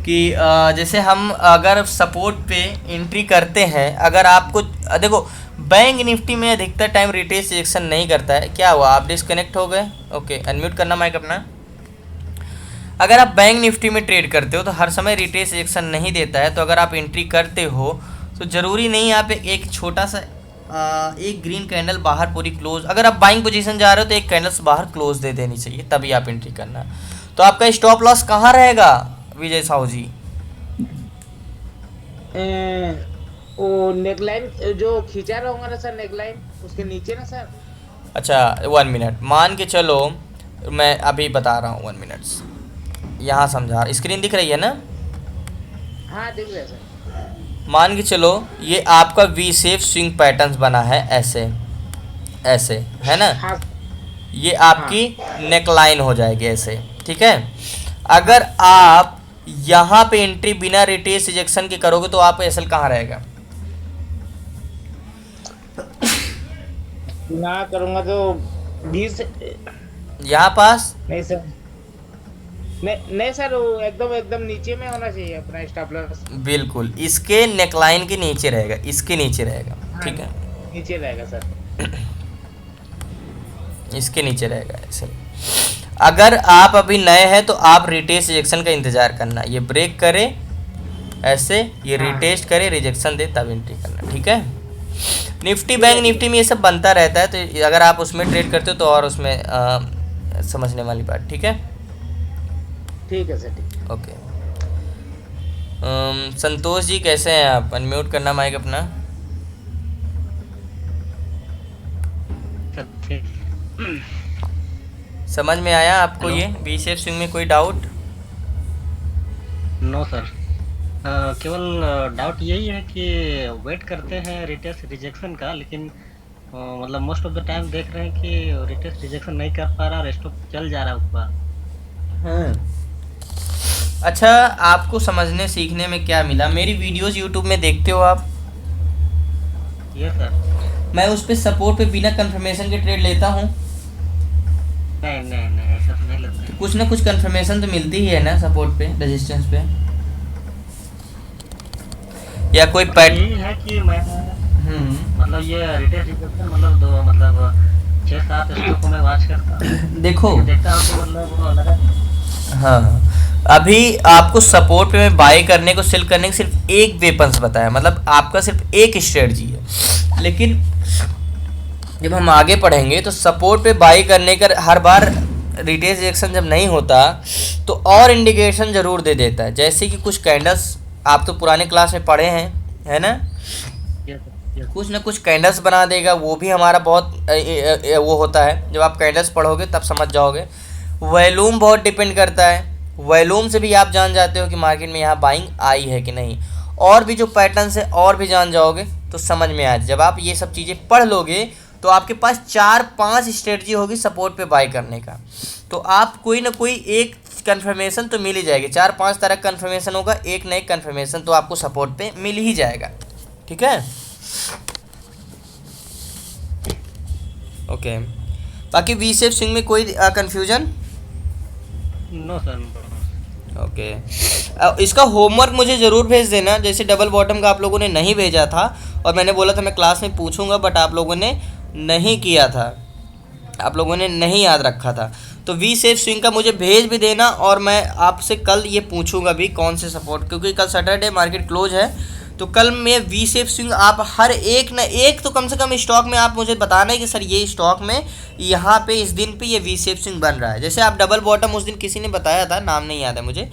कि जैसे हम अगर सपोर्ट पे एंट्री करते हैं, अगर आपको देखो बैंक निफ्टी में अधिकतर टाइम रिटेस्ट रिजेक्शन नहीं करता है। क्या हुआ, आप डिस्कनेक्ट हो गए? ओके, अनम्यूट करना माइक अपना। अगर आप बैंक निफ्टी में ट्रेड करते हो तो हर समय रिटेस्ट रिजेक्शन नहीं देता है, तो अगर आप एंट्री करते हो तो ज़रूरी नहीं आप एक छोटा सा एक ग्रीन कैंडल बाहर पूरी क्लोज, अगर आप बाइंग पोजीशन जा रहे हो तो एक कैंडल से बाहर क्लोज दे देनी चाहिए, तभी आप एंट्री करना। तो आपका स्टॉप लॉस कहाँ रहेगा विजय साहू जी? वो नेकलाइन जो खींचा रहूंगा ना सर, नेकलाइन उसके नीचे ना सर। अच्छा 1 मिनट, मान के चलो मैं अभी बता रहा हूँ 1 मिनट, यहाँ समझा, स्क्रीन दिख रही है ना? हाँ दिख रहा है सर। मान के चलो ये आपका वी शेप स्विंग पैटर्न्स बना है, ऐसे ऐसे है ना? हाँ। ये आपकी नेकलाइन हो जाएगी ऐसे, ठीक है। अगर आप यहाँ पे एंट्री बिना रिटेस्ट रिजेक्शन के करोगे तो आप एसएल कहाँ रहेगा? ना करूंगा तो 20। यहाँ पास नहीं सर, नहीं नहीं सर, वो एकदम एकदम नीचे में होना चाहिए अपना स्टॉप लॉस। बिल्कुल इसके नेकलाइन के नीचे रहेगा, इसके नीचे रहेगा, ठीक है, नीचे रहेगा सर। इसके नीचे रहेगा ऐसे। अगर आप अभी नए हैं तो आप रिटेस्ट रिजेक्शन का इंतजार करना, ये ब्रेक करे ऐसे, ये रिटेस्ट करे, रिजेक्शन दे, तब एंट्री करना, ठीक है। निफ्टी बैंक निफ्टी में ये सब बनता रहता है, तो अगर आप उसमें ट्रेड करते हो तो और उसमें समझने वाली बात, ठीक है। ठीक है सर, ठीक। ओके। संतोष जी कैसे हैं आप? अनम्यूट करना माइक अपना। समझ में आया आपको ये वी शेप स्विंग में कोई डाउट? नो सर, केवल डाउट यही है कि वेट करते हैं रिटेस्ट रिजेक्शन का, लेकिन मतलब मोस्ट ऑफ द टाइम देख रहे हैं कि रिटेस्ट रिजेक्शन नहीं कर पा रहा और स्टॉक चल जा रहा है ऊपर। अच्छा, आपको समझने सीखने में क्या मिला? मेरी वीडियोस यूट्यूब में देखते हो आप? ये सर, मैं उस पे सपोर्ट पे बिना कंफर्मेशन के ट्रेड लेता हूँ। नहीं नहीं नहीं, ऐसा तो नहीं लगता है। कुछ ना कुछ कंफर्मेशन तो मिलती ही है ना सपोर्ट पे, रेजिस्टेंस पे, या कोई पैट। यही है कि मैं मतलब ये रिटेस्ट रिजेक्शन मतलब दो मतलब 6-7 स्टॉक को मैं वॉच करता हूँ, देखो देखता हूँ कि मतलब वो लगा। हाँ, अभी आपको सपोर्ट पे मैं बाय करने को, सेल करने को सिर्फ एक वेपन्स बताया, मतलब आपका सिर्फ एक स्ट्रेटजी है। लेकिन जब हम आगे पढ़ेंगे तो सपोर्ट पे बाय करने का हर बार रिटेस्ट रिजेक्शन जब नहीं होता तो और इंडिकेशन ज़रूर दे देता है, जैसे कि कुछ कैंडल्स आप तो पुराने क्लास में पढ़े हैं, है ना, कुछ ना कुछ कैंडल्स बना देगा, वो भी हमारा बहुत वो होता है। जब आप कैंडल्स पढ़ोगे तब समझ जाओगे। वॉल्यूम बहुत डिपेंड करता है, वॉल्यूम से भी आप जान जाते हो कि मार्केट में यहाँ बाइंग आई है कि नहीं। और भी जो पैटर्न्स है और भी जान जाओगे तो समझ में आ जाए। जब आप ये सब चीज़ें पढ़ लोगे तो आपके पास 4-5 स्ट्रेटजी होगी सपोर्ट पे बाय करने का, तो आप कोई ना कोई एक कंफर्मेशन तो मिल ही जाएगी। 4-5 तरह का कंफर्मेशन होगा, एक नई कंफर्मेशन तो आपको सपोर्ट पे मिल ही जाएगा, ठीक है। ओके, बाकी वी शेप स्विंग में कोई कंफ्यूजन? No sir. ओके, इसका होमवर्क मुझे ज़रूर भेज देना। जैसे डबल बॉटम का आप लोगों ने नहीं भेजा था और मैंने बोला था मैं क्लास में पूछूंगा, बट आप लोगों ने नहीं किया था, आप लोगों ने नहीं याद रखा था। तो वी शेप स्विंग का मुझे भेज भी देना और मैं आपसे कल ये पूछूंगा भी कौन से सपोर्ट, क्योंकि कल सैटरडे मार्केट क्लोज है, तो कल मैं वी शेप स्विंग आप हर एक ना एक तो कम से कम स्टॉक में आप मुझे बताना है कि सर ये स्टॉक में यहाँ पे इस दिन पे ये वी शेप स्विंग बन रहा है। जैसे आप डबल बॉटम उस दिन किसी ने बताया था, नाम नहीं याद है मुझे,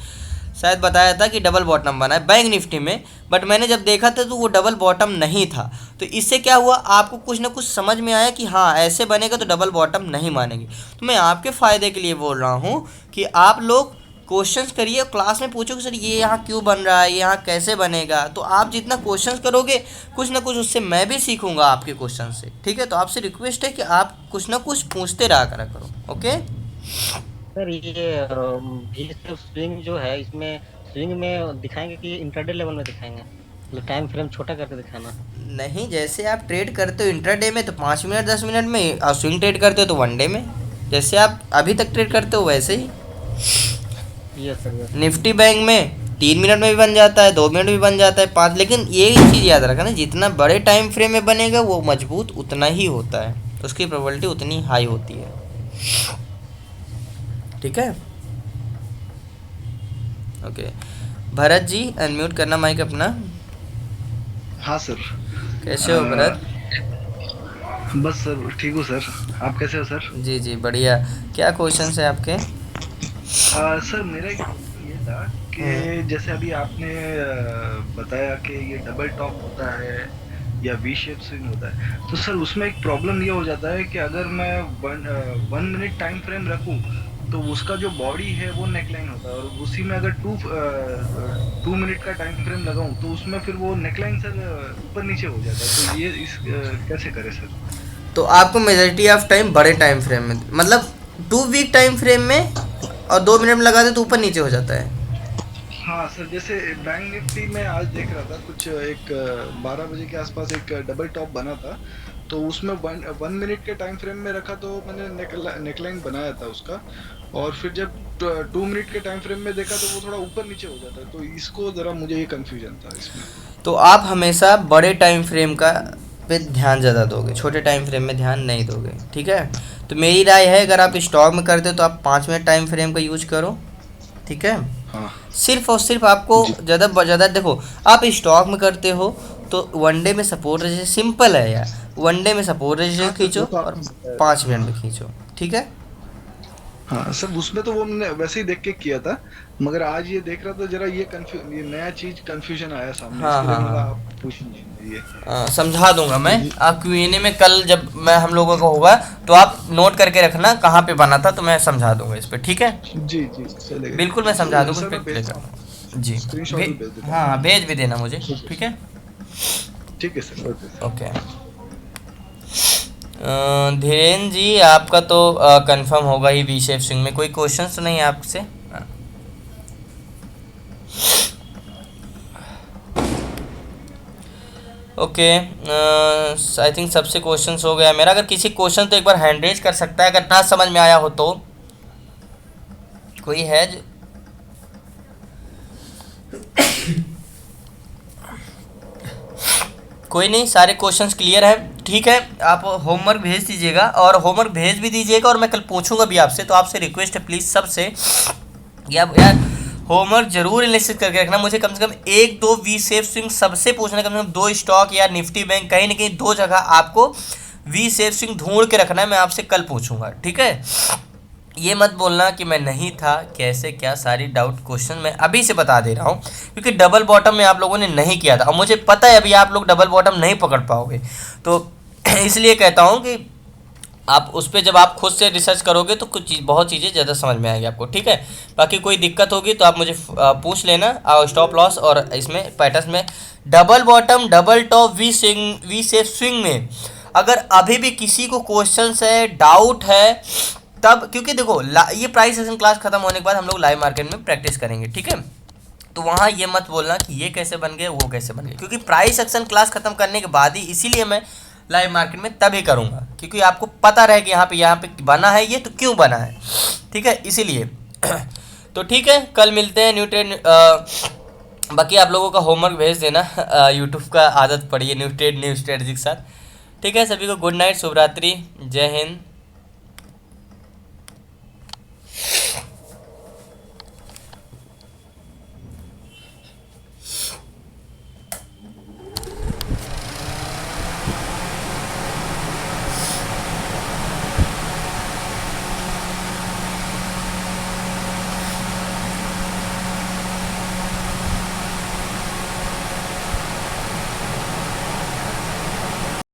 शायद बताया था कि डबल बॉटम बना है बैंक निफ्टी में, बट मैंने जब देखा था तो वो डबल बॉटम नहीं था। तो इससे क्या हुआ, आपको कुछ ना कुछ समझ में आया कि हाँ ऐसे बनेगा तो डबल बॉटम नहीं मानेंगे। तो मैं आपके फ़ायदे के लिए बोल रहा हूँ कि आप लोग क्वेश्चंस करिए, क्लास में पूछो कि सर ये यहाँ क्यों बन रहा है, ये यहाँ कैसे बनेगा। तो आप जितना क्वेश्चंस करोगे कुछ ना कुछ उससे मैं भी सीखूंगा आपके क्वेश्चन से, ठीक है। तो आपसे रिक्वेस्ट है कि आप कुछ ना कुछ पूछते रहा करा करो, ओके। सर ये स्विंग जो है, इसमें स्विंग में दिखाएंगे कि इंट्राडे लेवल में दिखाएंगे, मतलब टाइम फ्रेम छोटा करके दिखाना? नहीं, जैसे आप ट्रेड करते हो इंट्राडे में तो 5 मिनट 10 मिनट में, और स्विंग ट्रेड करते हो तो 1 डे में, जैसे आप अभी तक ट्रेड करते हो वैसे ही। Yes sir. निफ्टी बैंक में 3 मिनट में भी बन जाता है, 2 मिनट में भी बन जाता है, 5। लेकिन ये चीज़ याद रखना, जितना बड़े टाइम फ्रेम में बनेगा वो मजबूत उतना ही होता है, उसकी प्रोबेबिलिटी उतनी हाई होती है, ठीक है। ओके, भरत जी अनम्यूट करना माइक अपना। हाँ सर। कैसे हो भरत? बस सर ठीक हूँ सर, आप कैसे हो सर? जी जी बढ़िया। क्या क्वेश्चन है आपके? सर मेरा ये था कि जैसे अभी आपने बताया कि ये डबल टॉप होता है या वी शेप स्विंग होता है, तो सर उसमें एक प्रॉब्लम ये हो जाता है कि अगर मैं 1 मिनट टाइम फ्रेम रखूं तो उसका जो बॉडी है वो नेकलाइन होता है, और उसी में अगर 2 मिनट का टाइम फ्रेम लगाऊं तो उसमें फिर वो नेकलाइन सर ऊपर नीचे हो जाता है। तो ये कैसे करें सर? तो आपको मेजॉरिटी ऑफ टाइम बड़े टाइम फ्रेम में, मतलब 2 वीक टाइम फ्रेम में और 2 मिनट में लगा दे तो ऊपर नीचे हो जाता है। हाँ सर, जैसे बैंक निफ्टी में आज देख रहा था कुछ एक 12 बजे के आसपास एक डबल टॉप बना था, तो उसमें 1 मिनट के टाइम फ्रेम में रखा तो मैंने नेकलाइन बनाया था उसका, और फिर जब 2 मिनट के टाइम फ्रेम में देखा तो वो थोड़ा ऊपर नीचे हो जाता है, तो इसको जरा मुझे ये कंफ्यूजन था इसमें। तो आप हमेशा बड़े टाइम फ्रेम का पे ध्यान ज़्यादा दोगे, छोटे टाइम फ्रेम में ध्यान नहीं दोगे, ठीक है। तो मेरी राय है अगर आप स्टॉक में करते हो तो आप 5 मिनट टाइम फ्रेम का यूज करो, ठीक है। हाँ सिर्फ और सिर्फ आपको ज़्यादा देखो, आप स्टॉक में करते हो तो वनडे में सपोर्ट रेजिस्टेंस सिंपल है यार, वनडे में सपोर्ट रेजिस्टेंस खींचो और 5 मिनट में खींचो, ठीक है। हाँ सब, उसमें तो वो मैंने वैसे ही देख के किया था, मगर आज ये देख रहा था जरा ये ये नया चीज कंफ्यूजन आया सामने, हाँ, इसलिए हाँ, मैंने हाँ। आप पूछ लीजिए ये। समझा दूंगा मैं आप Q&A में, कल जब मैं हम लोगों का होगा तो आप नोट करके रखना कहाँ पे बना था, तो मैं समझा दूंगा इस पे, ठीक है। जी जी चलेगा, बिल्कुल मैं समझा दूंगा सर, इस पे मैं भेज क्लिक दूंगा। करना। जी स्क्रीनशॉट भी भेज देता हाँ भेज भी देना मुझे, ठीक है। ठीक है सर, ओके। ओके धीरेन्द्र जी आपका तो कंफर्म होगा ही वी शेप स्विंग में, कोई क्वेश्चंस तो नहीं है आपसे? ओके आई थिंक सबसे क्वेश्चंस हो गया मेरा। अगर किसी क्वेश्चन तो एक बार हैंड रेज कर सकता है, अगर ना समझ में आया हो तो। कोई है कोई नहीं, सारे क्वेश्चंस क्लियर हैं, ठीक है। आप होमवर्क भेज दीजिएगा और होमवर्क भेज भी दीजिएगा, और मैं कल पूछूंगा भी आपसे, तो आपसे रिक्वेस्ट है प्लीज़ सबसे यार होमवर्क जरूर एनालिसिस करके रखना। मुझे कम से कम 1-2 वी शेप स्विंग सबसे पूछना, कम से कम 2 स्टॉक या निफ्टी बैंक कहीं ना कहीं 2 जगह आपको वी शेप स्विंग ढूंढ के रखना है, मैं आपसे कल पूछूंगा, ठीक है। ये मत बोलना कि मैं नहीं था, कैसे क्या, सारी डाउट क्वेश्चन मैं अभी से बता दे रहा हूँ, क्योंकि डबल बॉटम में आप लोगों ने नहीं किया था और मुझे पता है अभी आप लोग डबल बॉटम नहीं पकड़ पाओगे, तो इसलिए कहता हूँ कि आप उस पर जब आप खुद से रिसर्च करोगे तो कुछ बहुत चीज़ें ज़्यादा समझ में आएगी आपको, ठीक है। बाकी कोई दिक्कत होगी तो आप मुझे पूछ लेना। स्टॉप लॉस और इसमें पैटर्न में double bottom, double top, V shape swing में अगर अभी भी किसी को क्वेश्चन है, डाउट है, तब, क्योंकि देखो ये प्राइस एक्शन क्लास खत्म होने के बाद हम लोग लाइव मार्केट में प्रैक्टिस करेंगे, ठीक है। तो वहाँ ये मत बोलना कि ये कैसे बन गए, वो कैसे बन गए, क्योंकि प्राइस एक्शन क्लास खत्म करने के बाद ही, इसीलिए मैं लाइव मार्केट में तभी करूँगा, क्योंकि आपको पता रहे कि यहाँ पे बना है ये तो क्यों बना है, ठीक है, इसीलिए। तो ठीक है, कल मिलते हैं न्यू ट्रेड। बाकी आप लोगों का होमवर्क भेज देना, यूट्यूब का आदत पड़ी है न्यू ट्रेड न्यू स्ट्रेटजी के साथ, ठीक है। सभी को गुड नाइट, शुभ रात्रि, जय हिंद।